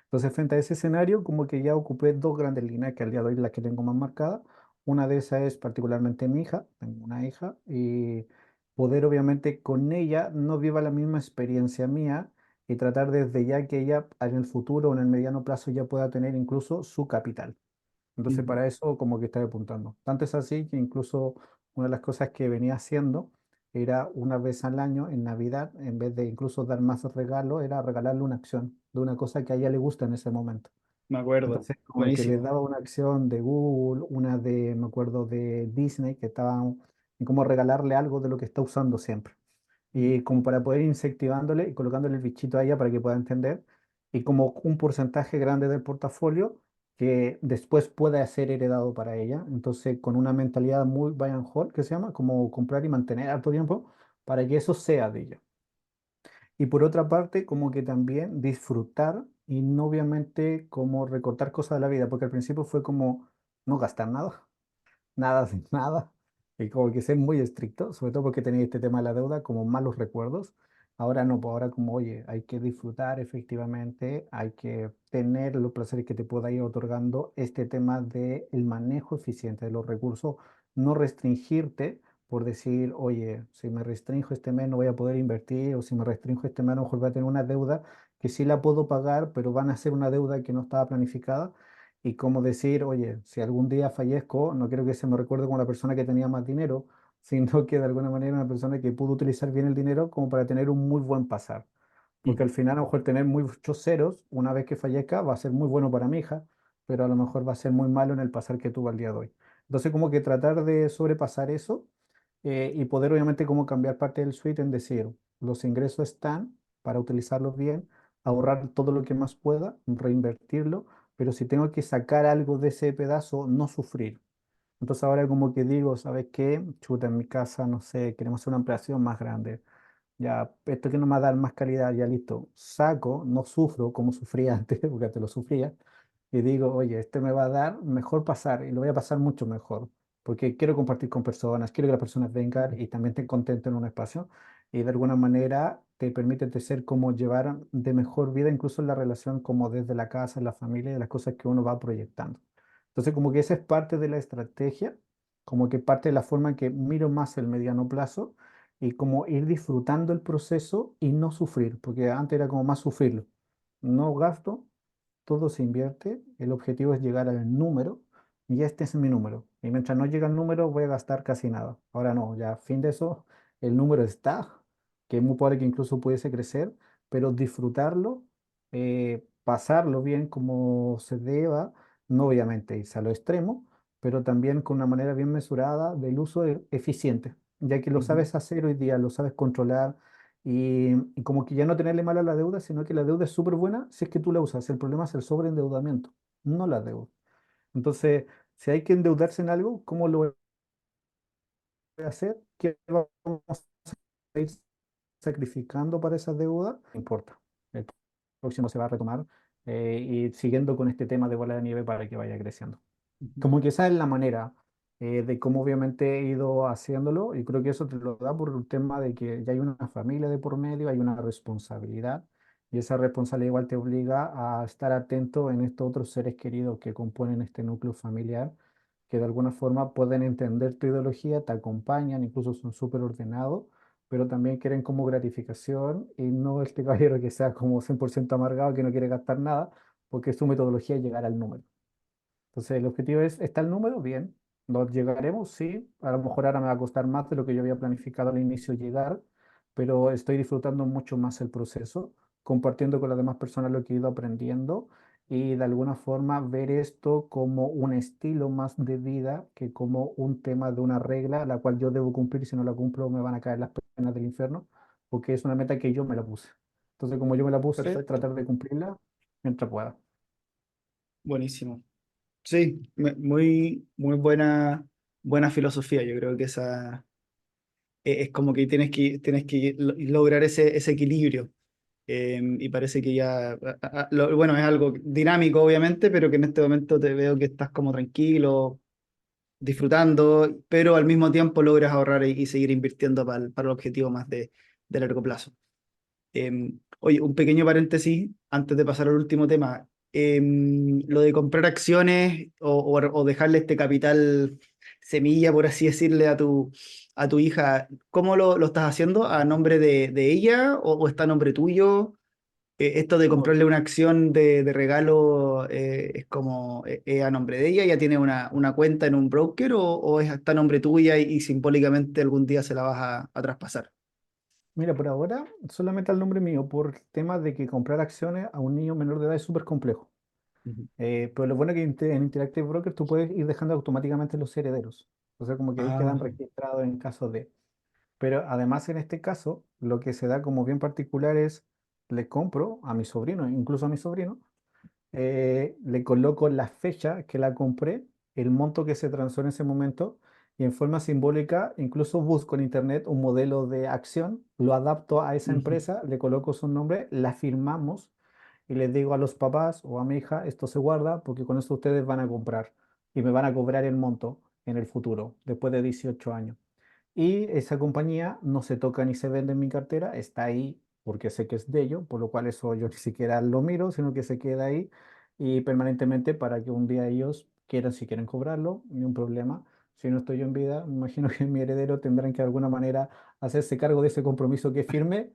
Entonces, frente a ese escenario, como que ya ocupé dos grandes líneas que al día de hoy las que tengo más marcadas. Una de esas es particularmente mi hija, tengo una hija, y poder obviamente con ella no viva la misma experiencia mía y tratar desde ya que ella en el futuro o en el mediano plazo ya pueda tener incluso su capital. Entonces, Mm. para eso como que estoy apuntando. Tanto es así que incluso una de las cosas que venía haciendo era una vez al año en Navidad, en vez de incluso dar más regalos, era regalarle una acción de una cosa que a ella le gusta en ese momento. me acuerdo. Entonces, como que les Buenísimo. daba una acción de Google, una de, me acuerdo, de Disney, que estaban en cómo regalarle algo de lo que está usando siempre. Y como para poder ir incentivándole y colocándole el bichito a ella para que pueda entender. Y como un porcentaje grande del portafolio que después pueda ser heredado para ella. Entonces, con una mentalidad muy buy and hold, que se llama, como comprar y mantener harto tiempo, para que eso sea de ella. Y por otra parte, como que también disfrutar y no obviamente como recortar cosas de la vida, porque al principio fue como no gastar nada, nada sin nada, y como que ser muy estricto, sobre todo porque tenía este tema de la deuda, como malos recuerdos. Ahora no, pues ahora como, oye, hay que disfrutar efectivamente, hay que tener los placeres que te pueda ir otorgando este tema del manejo eficiente de los recursos, no restringirte por decir, oye, si me restringo este mes no voy a poder invertir, o si me restringo este mes a lo mejor voy a tener una deuda que sí la puedo pagar, pero van a ser una deuda que no estaba planificada. Y como decir, oye, si algún día fallezco, no quiero que se me recuerde como la persona que tenía más dinero, sino que de alguna manera una persona que pudo utilizar bien el dinero como para tener un muy buen pasar. Porque Mm. al final a lo mejor tener muchos ceros una vez que fallezca va a ser muy bueno para mi hija, pero a lo mejor va a ser muy malo en el pasar que tuvo al día de hoy. Entonces como que tratar de sobrepasar eso y poder obviamente como cambiar parte del suite en decir, los ingresos están para utilizarlos bien, ahorrar todo lo que más pueda, reinvertirlo, pero si tengo que sacar algo de ese pedazo, no sufrir. Entonces ahora como que digo, ¿sabes qué? Chuta, en mi casa, no sé, queremos hacer una ampliación más grande. Ya, esto que no me va a dar más calidad, ya listo. Saco, no sufro como sufría antes, porque te lo sufría, y digo, oye, este me va a dar mejor pasar y lo voy a pasar mucho mejor, porque quiero compartir con personas, quiero que las personas vengan y también estén contentos en un espacio y de alguna manera te permite de ser como llevar de mejor vida incluso en la relación como desde la casa, la familia y de las cosas que uno va proyectando. Entonces como que esa es parte de la estrategia, como que parte de la forma en que miro más el mediano plazo y como ir disfrutando el proceso y no sufrir, porque antes era como más sufrirlo. No gasto, todo se invierte, el objetivo es llegar al número y este es mi número. Y mientras no llega el número voy a gastar casi nada. Ahora no, ya a fin de eso, el número está, que es muy probable que incluso pudiese crecer, pero disfrutarlo, pasarlo bien como se deba, no obviamente irse a lo extremo, pero también con una manera bien mesurada del uso eficiente, ya que lo Ujú. sabes hacer hoy día, lo sabes controlar y como que ya no tenerle mal a la deuda, sino que la deuda es súper buena si es que tú la usas. El problema es el sobreendeudamiento, no la deuda. Entonces, si hay que endeudarse en algo, ¿cómo lo voy a hacer? ¿Qué vamos a ir sacrificando para esa deuda? No importa. El próximo se va a retomar y siguiendo con este tema de bola de nieve para que vaya creciendo. Ujú. Como que esa es la manera de cómo obviamente he ido haciéndolo y creo que eso te lo da por un tema de que ya hay una familia de por medio, hay una responsabilidad y esa responsabilidad igual te obliga a estar atento en estos otros seres queridos que componen este núcleo familiar, que de alguna forma pueden entender tu ideología, te acompañan, incluso son súper ordenados, pero también quieren como gratificación y no este caballero que sea como 100% amargado, que no quiere gastar nada, porque su metodología es llegar al número. Entonces, el objetivo es, ¿está el número? Bien. ¿Lo llegaremos? Sí. A lo mejor ahora me va a costar más de lo que yo había planificado al inicio llegar, pero estoy disfrutando mucho más el proceso, compartiendo con las demás personas lo que he ido aprendiendo y de alguna forma ver esto como un estilo más de vida que como un tema de una regla, la cual yo debo cumplir y si no la cumplo me van a caer las penas del infierno, porque es una meta que yo me la puse. Entonces, como yo me la puse, Perfecto. tratar de cumplirla mientras pueda. Buenísimo. Sí, muy, muy buena filosofía. Yo creo que esa es como que tienes que lograr ese equilibrio. Y parece que ya, bueno, es algo dinámico, obviamente, pero que en este momento te veo que estás como tranquilo, disfrutando, pero al mismo tiempo logras ahorrar y seguir invirtiendo para el objetivo más de largo plazo. Oye, un pequeño paréntesis antes de pasar al último tema. Lo de comprar acciones o dejarle este capital semilla, por así decirle, a tu hija, ¿cómo lo estás haciendo? ¿A nombre de ella o está a nombre tuyo? Esto de No, comprarle una acción de regalo es como a nombre de ella, ¿ya tiene una cuenta en un broker o está a nombre tuya y simbólicamente algún día se la vas a traspasar? mira, por ahora solamente al nombre mío, por temas de que comprar acciones a un niño menor de edad es súper complejo. Ujú. Pero lo bueno es que en Interactive Broker tú puedes ir dejando automáticamente los herederos. O sea, como que ahí Ah, quedan registrados en caso de. Pero además en este caso, lo que se da como bien particular es, le compro a mi sobrino, incluso a mi sobrino, le coloco la fecha que la compré, el monto que se transó en ese momento, y en forma simbólica incluso busco en internet un modelo de acción, lo adapto a esa ujú, empresa, le coloco su nombre, la firmamos y les digo a los papás o a mi hija, esto se guarda porque con esto ustedes van a comprar y me van a cobrar el monto en el futuro, después de 18 años. Y esa compañía no se toca ni se vende en mi cartera, está ahí porque sé que es de ellos, por lo cual eso yo ni siquiera lo miro, sino que se queda ahí y permanentemente para que un día ellos quieran, si quieren cobrarlo, ni un problema. Si no estoy yo en vida, me imagino que mi heredero tendrán que de alguna manera hacerse cargo de ese compromiso que firme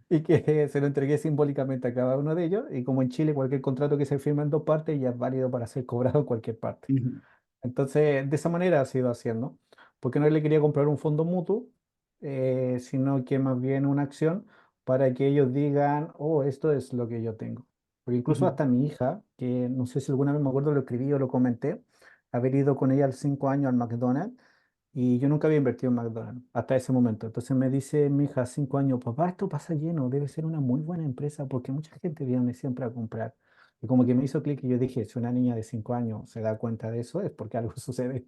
y que se lo entregué simbólicamente a cada uno de ellos. Y como en Chile cualquier contrato que se firma en dos partes ya es válido para ser cobrado en cualquier parte. ujú, Entonces, de esa manera ha sido haciendo, porque no le quería comprar un fondo mutuo, sino que más bien una acción para que ellos digan, oh, esto es lo que yo tengo. Porque incluso ujú, hasta mi hija, que no sé si alguna vez me acuerdo lo escribí o lo comenté, haber ido con ella a los 5 años al McDonald's y yo nunca había invertido en McDonald's hasta ese momento. Entonces me dice mi hija, 5 años, papá, esto pasa lleno, debe ser una muy buena empresa porque mucha gente viene siempre a comprar. Y como que me hizo clic y yo dije, si una niña de 5 años se da cuenta de eso, es porque algo sucede.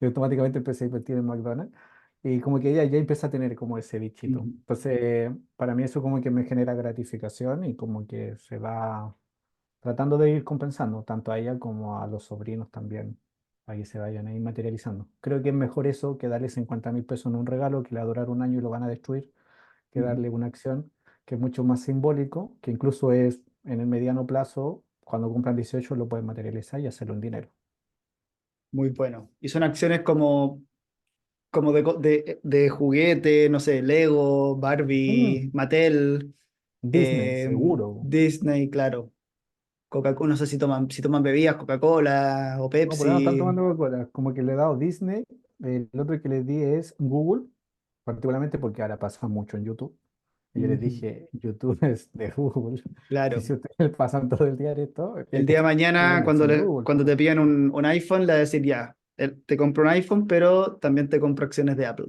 Y automáticamente empecé a invertir en McDonald's. Y como que ella ya empieza a tener como ese bichito. ujú, Entonces, para mí eso como que me genera gratificación y como que se va tratando de ir compensando, tanto a ella como a los sobrinos también, para que se vayan ahí materializando. Creo que es mejor eso que darle 50.000 pesos en un regalo que le va a durar un año y lo van a destruir, que ujú. darle una acción que es mucho más simbólico, que incluso es en el mediano plazo, cuando cumplan 18 lo pueden materializar y hacerlo en dinero. Muy bueno. Y son acciones como de juguete, no sé, Lego, Barbie, Mm, Mattel, Disney, seguro. Disney, claro. Coca-Cola, no sé si toman bebidas, Coca-Cola o No, por ahí no están Pepsi. tomando Coca-Cola. Como que le he dado Disney. El otro que les di es Google, particularmente porque ahora pasa mucho en YouTube. Y yo les Ujú, dije, YouTube es de Google. Y claro. si ustedes pasan todo el día en esto, El día de tienen mañana, la cuando, acción de Google, cuando po. te pidan un iPhone, le vas a decir ya, te compro un iPhone, pero también te compro acciones de Apple.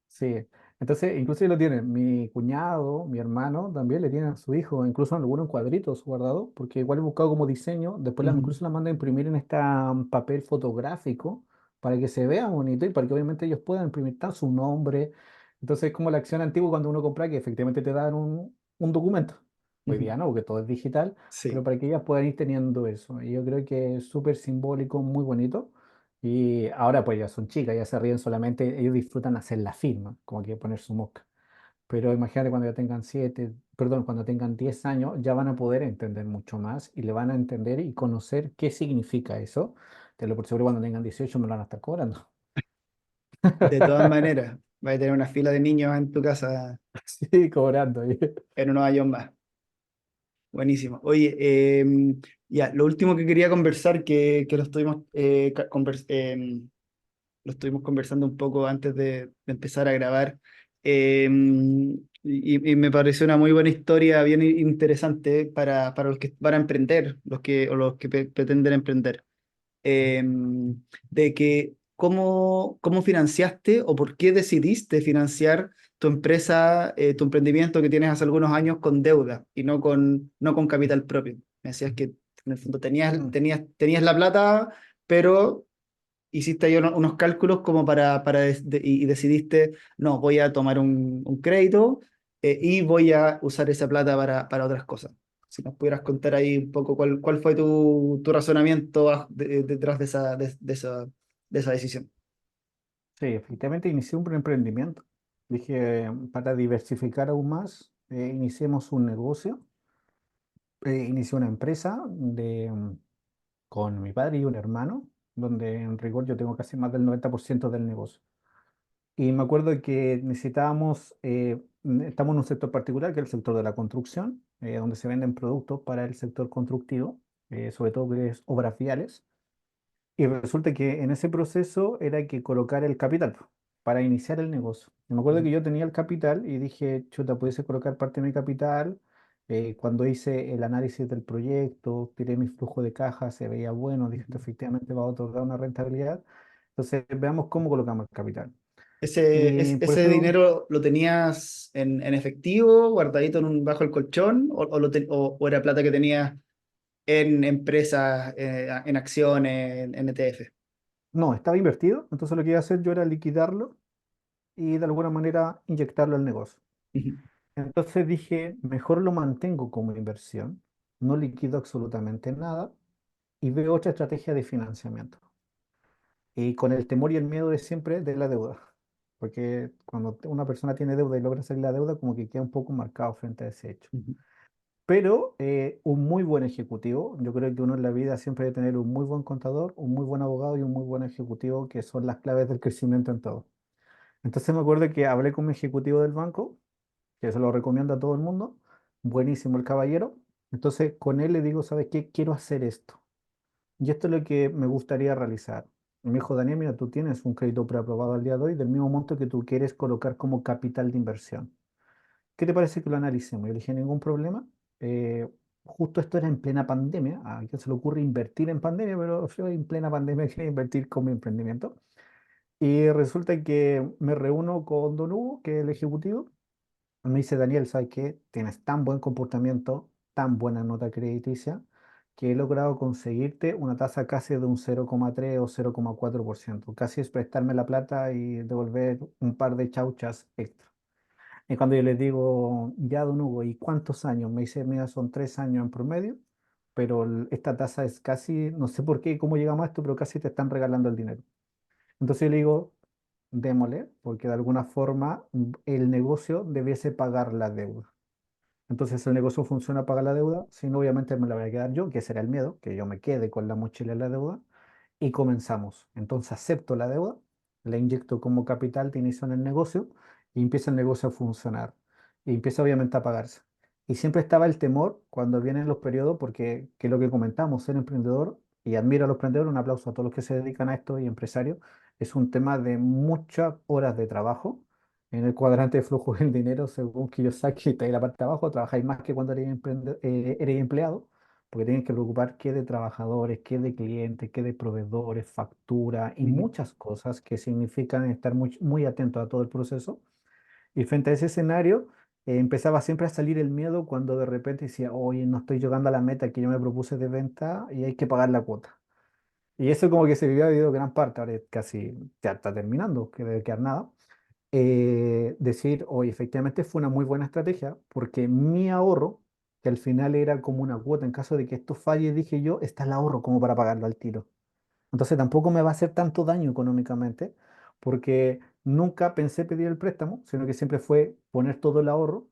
Sí. Entonces, incluso lo tienen. Mi cuñado, mi hermano, también le tienen a su hijo, incluso algunos cuadritos guardados, porque igual he buscado como diseño. Después Ujú, incluso las mando a imprimir en este papel fotográfico para que se vea bonito y para que obviamente ellos puedan imprimir tal su nombre. Entonces, es como la acción antigua cuando uno compra que efectivamente te dan un documento. Hoy ujú. día no, porque todo es digital, pero Sí. para que ellas puedan ir teniendo eso. Y yo creo que es súper simbólico, muy bonito. Y ahora pues ya son chicas, ya se ríen solamente, ellos disfrutan hacer la firma, como que poner su mosca. Pero imagínate cuando ya tengan 10 años, ya van a poder entender mucho más y le van a entender y conocer qué significa eso. Te lo por seguro cuando tengan 18 me lo van a estar cobrando. De todas maneras, vas a tener una fila de niños en tu casa Sí, cobrando. en unos años más. Buenísimo. Oye, ya, lo último que quería conversar, que lo estuvimos conversando un poco antes de empezar a grabar, y me pareció una muy buena historia, bien interesante para los que van a emprender, o los que pretenden emprender, eh, de que cómo financiaste o por qué decidiste financiar tu empresa, tu emprendimiento que tienes hace algunos años con deuda y no con capital propio. Me decías que en el fondo tenías, Mm. tenías, tenías la plata, pero hiciste ahí unos cálculos como y decidiste, no, voy a tomar un crédito, y voy a usar esa plata para otras cosas. Si nos pudieras contar ahí un poco cuál fue tu razonamiento detrás de esa decisión. Sí, efectivamente inicié un emprendimiento. Dije, para diversificar aún más, iniciemos un negocio. Inicié una empresa con mi padre y un hermano, donde en rigor yo tengo casi más del 90% del negocio. Y me acuerdo que necesitábamos, estamos en un sector particular, que es el sector de la construcción, donde se venden productos para el sector constructivo, sobre todo que es obras viales. Y resulta que en ese proceso era que colocar el capital po, para iniciar el negocio. Y me acuerdo Ujú, que yo tenía el capital y dije, chuta, pudiese colocar parte de mi capital Cuando hice el análisis del proyecto, tiré mi flujo de caja, se veía bueno, dije, esto efectivamente va a otorgar una rentabilidad. Entonces, veamos cómo colocamos el capital. Y por Ese eso, dinero lo tenías en efectivo, guardadito bajo el colchón, o era plata que tenías en empresas, en acciones, en ETF? no, estaba invertido, entonces lo que iba a hacer yo era liquidarlo y de alguna manera inyectarlo al negocio. Ujú, Entonces dije, mejor lo mantengo como inversión, no liquido absolutamente nada y veo otra estrategia de financiamiento. Y con el temor y el miedo de siempre de la deuda. Porque cuando una persona tiene deuda y logra salir la deuda, como que queda un poco marcado frente a ese hecho. ujú, Pero un muy buen ejecutivo, yo creo que uno en la vida siempre debe tener un muy buen contador, un muy buen abogado y un muy buen ejecutivo, que son las claves del crecimiento en todo. Entonces me acuerdo que hablé con mi ejecutivo del banco, que se lo recomiendo a todo el mundo, buenísimo el caballero. Entonces con él le digo, ¿sabes qué? Quiero hacer esto. Y esto es lo que me gustaría realizar. Y me dijo, Daniel, mira, tú tienes un crédito preaprobado al día de hoy del mismo monto que tú quieres colocar como capital de inversión. ¿Qué te parece que lo analicemos? Yo le dije, ningún problema. Eh, Justo esto era en plena pandemia. ¿A quién se le ocurre invertir en pandemia? Pero yo en plena pandemia quería invertir con mi emprendimiento. Y resulta que me reúno con Don Hugo, que es el ejecutivo. Me dice, Daniel, ¿sabes qué? Tienes tan buen comportamiento, tan buena nota crediticia, que he logrado conseguirte una tasa casi de un 0,3 o 0,4%. Casi es prestarme la plata y devolver un par de chauchas extra. Y cuando yo les digo, ya, don Hugo, ¿y cuántos años? Me dice, mira, son 3 años en promedio, pero esta tasa es casi, no sé por qué, y cómo llegamos a esto, pero casi te están regalando el dinero. Entonces yo le digo, démosle, porque de alguna forma el negocio debiese pagar la deuda. Entonces el negocio funciona para la deuda, si no, obviamente me la voy a quedar yo, que será el miedo, que yo me quede con la mochila de la deuda, y comenzamos. Entonces acepto la deuda, la inyecto como capital de inicio en el negocio y empieza el negocio a funcionar. Y empieza obviamente a pagarse. Y siempre estaba el temor cuando vienen los periodos, porque que es lo que comentamos, ser emprendedor, y admiro a los emprendedores, un aplauso a todos los que se dedican a esto y empresarios, es un tema de muchas horas de trabajo en el cuadrante de flujo del dinero, según Kiyosaki, está ahí la parte de abajo, trabajáis más que cuando eres empleado, porque tienes que preocupar qué de trabajadores, qué de clientes, qué de proveedores, factura y ujú, muchas cosas que significan estar muy, muy atento a todo el proceso. Y frente a ese escenario, empezaba siempre a salir el miedo cuando de repente decía, oye, no estoy llegando a la meta que yo me propuse de venta y hay que pagar la cuota. Y eso como que se había vivido gran parte, ahora casi ya está terminando, que debe quedar nada. Decir, oye, efectivamente fue una muy buena estrategia porque mi ahorro, que al final era como una cuota en caso de que esto falle, dije yo, está el ahorro como para pagarlo al tiro. Entonces tampoco me va a hacer tanto daño económicamente porque nunca pensé pedir el préstamo, sino que siempre fue poner todo el ahorro,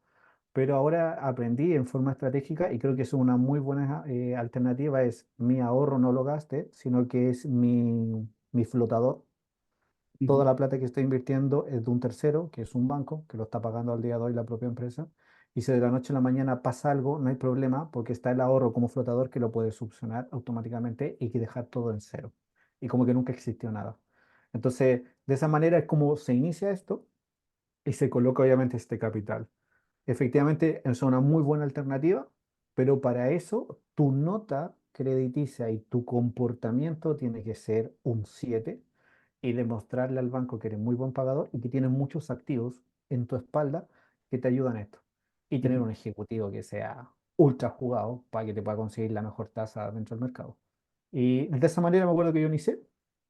pero ahora aprendí en forma estratégica y creo que es una muy buena alternativa, es mi ahorro no lo gaste, sino que es mi flotador. Toda ujú, la plata que estoy invirtiendo es de un tercero, que es un banco, que lo está pagando al día de hoy la propia empresa. Y si de la noche a la mañana pasa algo, no hay problema, porque está el ahorro como flotador que lo puede subsanar automáticamente y que dejar todo en cero. Y como que nunca existió nada. Entonces, de esa manera es como se inicia esto y se coloca obviamente este capital. Efectivamente, es una muy buena alternativa, pero para eso tu nota crediticia y tu comportamiento tiene que ser un 7 y demostrarle al banco que eres muy buen pagador y que tienes muchos activos en tu espalda que te ayudan a esto. Y tener ujú. un ejecutivo que sea ultra jugado para que te pueda conseguir la mejor tasa dentro del mercado. Y de esa manera me acuerdo que yo inicié,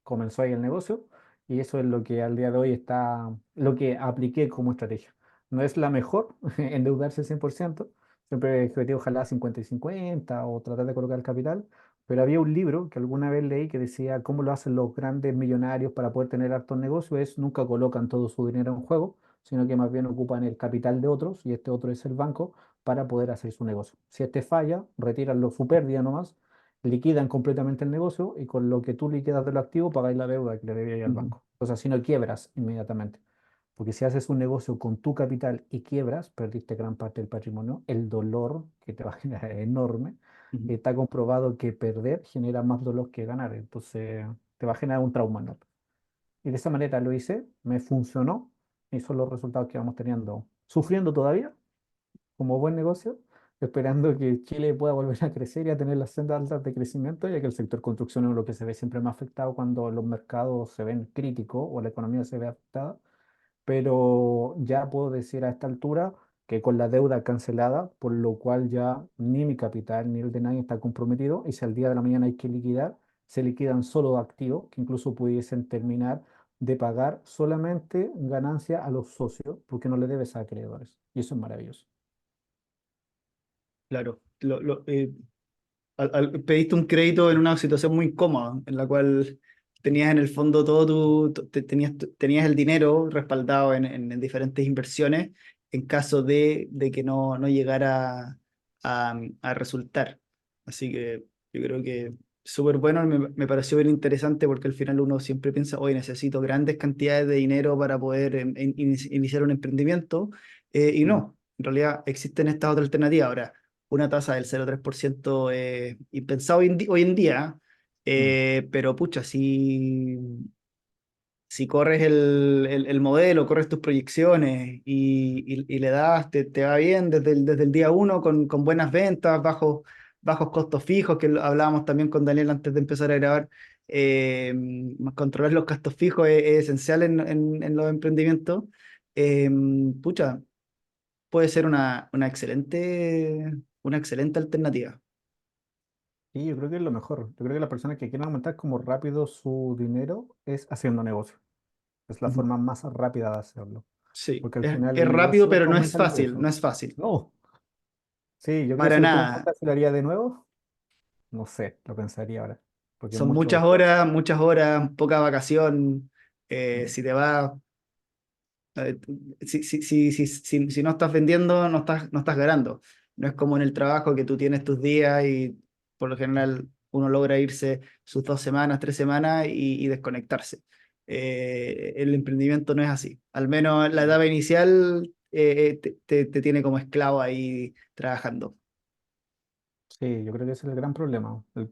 comenzó ahí el negocio y eso es lo que al día de hoy está, lo que apliqué como estrategia. No es la mejor, endeudarse 100%, siempre el objetivo ojalá 50 y 50 o tratar de colocar el capital, pero había un libro que alguna vez leí que decía cómo lo hacen los grandes millonarios para poder tener hartos negocios, es nunca colocan todo su dinero en juego, sino que más bien ocupan el capital de otros y este otro es el banco para poder hacer su negocio. Si este falla, retiran su pérdida nomás, liquidan completamente el negocio y con lo que tú liquidas de los activos pagáis la deuda que le debíais al Ujú, banco. O sea, si no quiebras inmediatamente. Porque si haces un negocio con tu capital y quiebras, perdiste gran parte del patrimonio, el dolor que te va a generar es enorme. ujú, Está comprobado que perder genera más dolor que ganar, entonces te va a generar un trauma, ¿no? Y de esa manera lo hice, me funcionó y son los resultados que vamos teniendo. Sufriendo todavía, como buen negocio, esperando que Chile pueda volver a crecer y a tener las sendas altas de crecimiento, ya que el sector construcción es lo que se ve siempre más afectado cuando los mercados se ven críticos o la economía se ve afectada. Pero ya puedo decir a esta altura que con la deuda cancelada, por lo cual ya ni mi capital ni el de nadie está comprometido, y si al día de la mañana hay que liquidar, se liquidan solo activos que incluso pudiesen terminar de pagar solamente ganancia a los socios, porque no le debes a acreedores. Y eso es maravilloso. Claro, pediste un crédito en una situación muy cómoda, en la cual tenías en el fondo todo tenías el dinero respaldado en diferentes inversiones en caso de que no llegara a resultar. Así que yo creo que súper bueno, me pareció bien interesante porque al final uno siempre piensa, hoy necesito grandes cantidades de dinero para poder iniciar un emprendimiento, y Mm. no, en realidad existen estas otras alternativas. Ahora, una tasa del 0,3% impensado hoy en día, Mm. pero pucha, si corres el modelo, corres tus proyecciones y le das, te va bien desde el día uno con buenas ventas, bajos costos fijos, que hablábamos también con Daniel antes de empezar a grabar. Controlar los gastos fijos es esencial en los emprendimientos. eh, Pucha, puede ser una excelente alternativa. Y yo creo que es lo mejor. Yo creo que las personas que quieren aumentar como rápido su dinero es haciendo negocio. Es la Ujú. forma más rápida de hacerlo. Sí, Porque al final es el rápido, negocio pero te no es aumenta el fácil, no ingreso. es fácil. No. Sí, yo creo que Para si lo preguntas nada. si lo haría de nuevo, no sé, lo pensaría ahora. Porque es Son mucho esfuerzo. muchas horas, poca vacación. Mm. Si te vas, si no estás vendiendo, no estás ganando. No es como en el trabajo que tú tienes tus días y por lo general uno logra irse sus 2 semanas, 3 semanas y desconectarse. El emprendimiento no es así. Al menos la Mm. etapa inicial te tiene como esclavo ahí trabajando. Sí, yo creo que ese es el gran problema. Ujú. El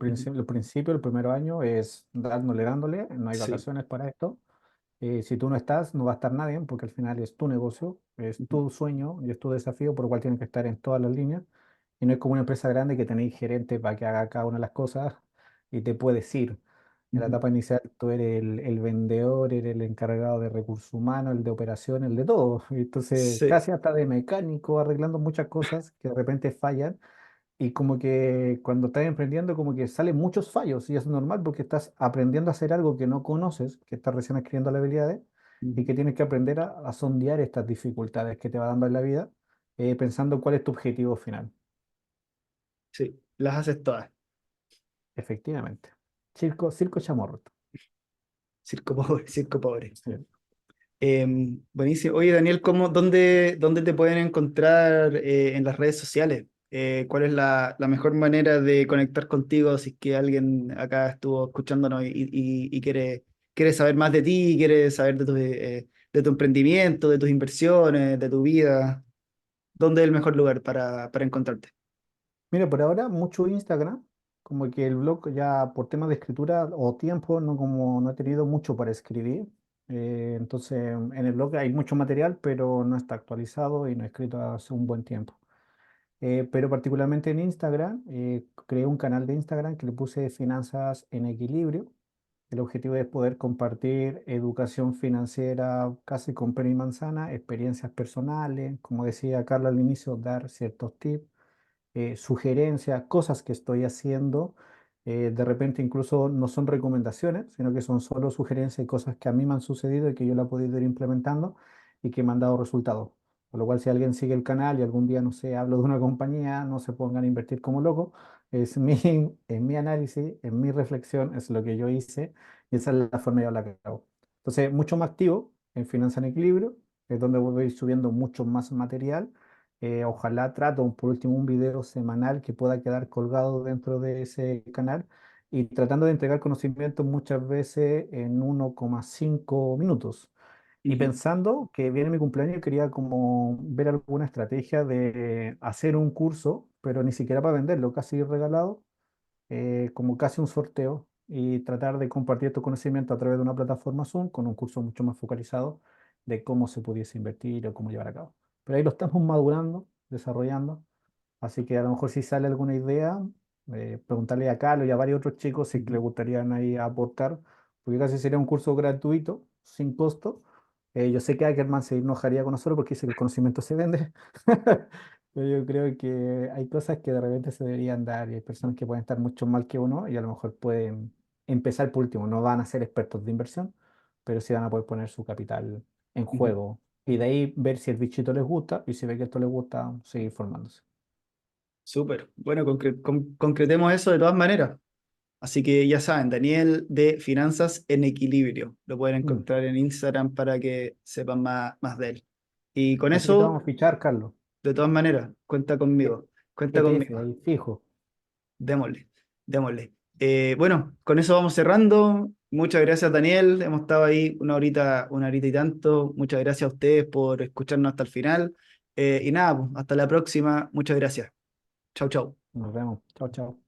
principio, el primer año es dándole, no hay Sí. vacaciones para esto. Si tú no estás, no va a estar nadie, porque al final es tu negocio, es Ujú. tu sueño y es tu desafío, por lo cual tienes que estar en todas las líneas. Y no es como una empresa grande que tenéis gerente para que haga cada una de las cosas y te puedes ir. En la Ujú. etapa inicial tú eres el vendedor, eres el encargado de recursos humanos, el de operación, el de todo. Entonces, Sí. casi hasta de mecánico, arreglando muchas cosas que de repente fallan. Y como que cuando estás emprendiendo, como que salen muchos fallos y es normal porque estás aprendiendo a hacer algo que no conoces, que estás recién adquiriendo las habilidades y Ujú. que tienes que aprender a sondear estas dificultades que te va dando en la vida, pensando cuál es tu objetivo final. Sí, las haces todas. Efectivamente. Circo chamorro. Circo pobre, circo pobre. Sí. Buenísimo. Oye, Daniel, dónde te pueden encontrar en las redes sociales? ¿Cuál es la mejor manera de conectar contigo si es que alguien acá estuvo escuchándonos y quiere saber más de ti, quiere saber de tu emprendimiento, de tus inversiones, de tu vida? ¿Dónde es el mejor lugar para encontrarte? Mira, por ahora mucho Instagram, como que el blog ya por temas de escritura o tiempo, no como no he tenido mucho para escribir. Entonces en el blog hay mucho material, pero no está actualizado y no he escrito hace un buen tiempo. Pero particularmente en Instagram, creé un canal de Instagram que le puse Finanzas en Equilibrio. El objetivo es poder compartir educación financiera casi con pera y manzana, experiencias personales, como decía Carla al inicio, dar ciertos tips, sugerencias, cosas que estoy haciendo. De repente incluso no son recomendaciones, sino que son solo sugerencias y cosas que a mí me han sucedido y que yo la he podido ir implementando y que me han dado resultados. Por lo cual, si alguien sigue el canal y algún día, no sé, hablo de una compañía, no se pongan a invertir como loco. Es en mi análisis, en mi reflexión, es lo que yo hice y esa es la forma de hablar que hago. Entonces, mucho más activo en Finanza en Equilibrio, es donde voy a ir subiendo mucho más material. Ojalá trato, por último, un video semanal que pueda quedar colgado dentro de ese canal y tratando de entregar conocimiento muchas veces en 1,5 minutos. Y Ujú. pensando que viene mi cumpleaños, quería como ver alguna estrategia de hacer un curso, pero ni siquiera para venderlo, casi regalado, como casi un sorteo y tratar de compartir tu conocimiento a través de una plataforma Zoom con un curso mucho más focalizado de cómo se pudiese invertir o cómo llevar a cabo. Pero ahí lo estamos madurando, desarrollando, Así que a lo mejor si sale alguna idea, preguntarle a Carlos y a varios otros chicos si Ujú. les gustarían ahí aportar, porque casi sería un curso gratuito, sin costo. Yo sé que Ackerman se enojaría con nosotros porque dice que el conocimiento se vende, pero yo creo que hay cosas que de repente se deberían dar y hay personas que pueden estar mucho mal que uno y a lo mejor pueden empezar por último. No van a ser expertos de inversión, pero sí van a poder poner su capital en Ujú. juego y de ahí ver si el bichito les gusta y si ve que esto les gusta, seguir formándose. Súper. Bueno, concretemos eso de todas maneras. Así que ya saben, Daniel de Finanzas en Equilibrio. Lo pueden Mm. encontrar en Instagram para que sepan más de él. Y con Así que te eso, vamos a fichar, Carlos. de todas maneras, cuenta E- conmigo. Cuenta ETF, conmigo. ahí fijo. Démosle, démosle. Bueno, con eso vamos cerrando. Muchas gracias, Daniel. Hemos estado ahí una horita y tanto. Muchas gracias a ustedes por escucharnos hasta el final. Y nada, pues, hasta la próxima. Muchas gracias. Chau, chau. Nos vemos. Chao, chao.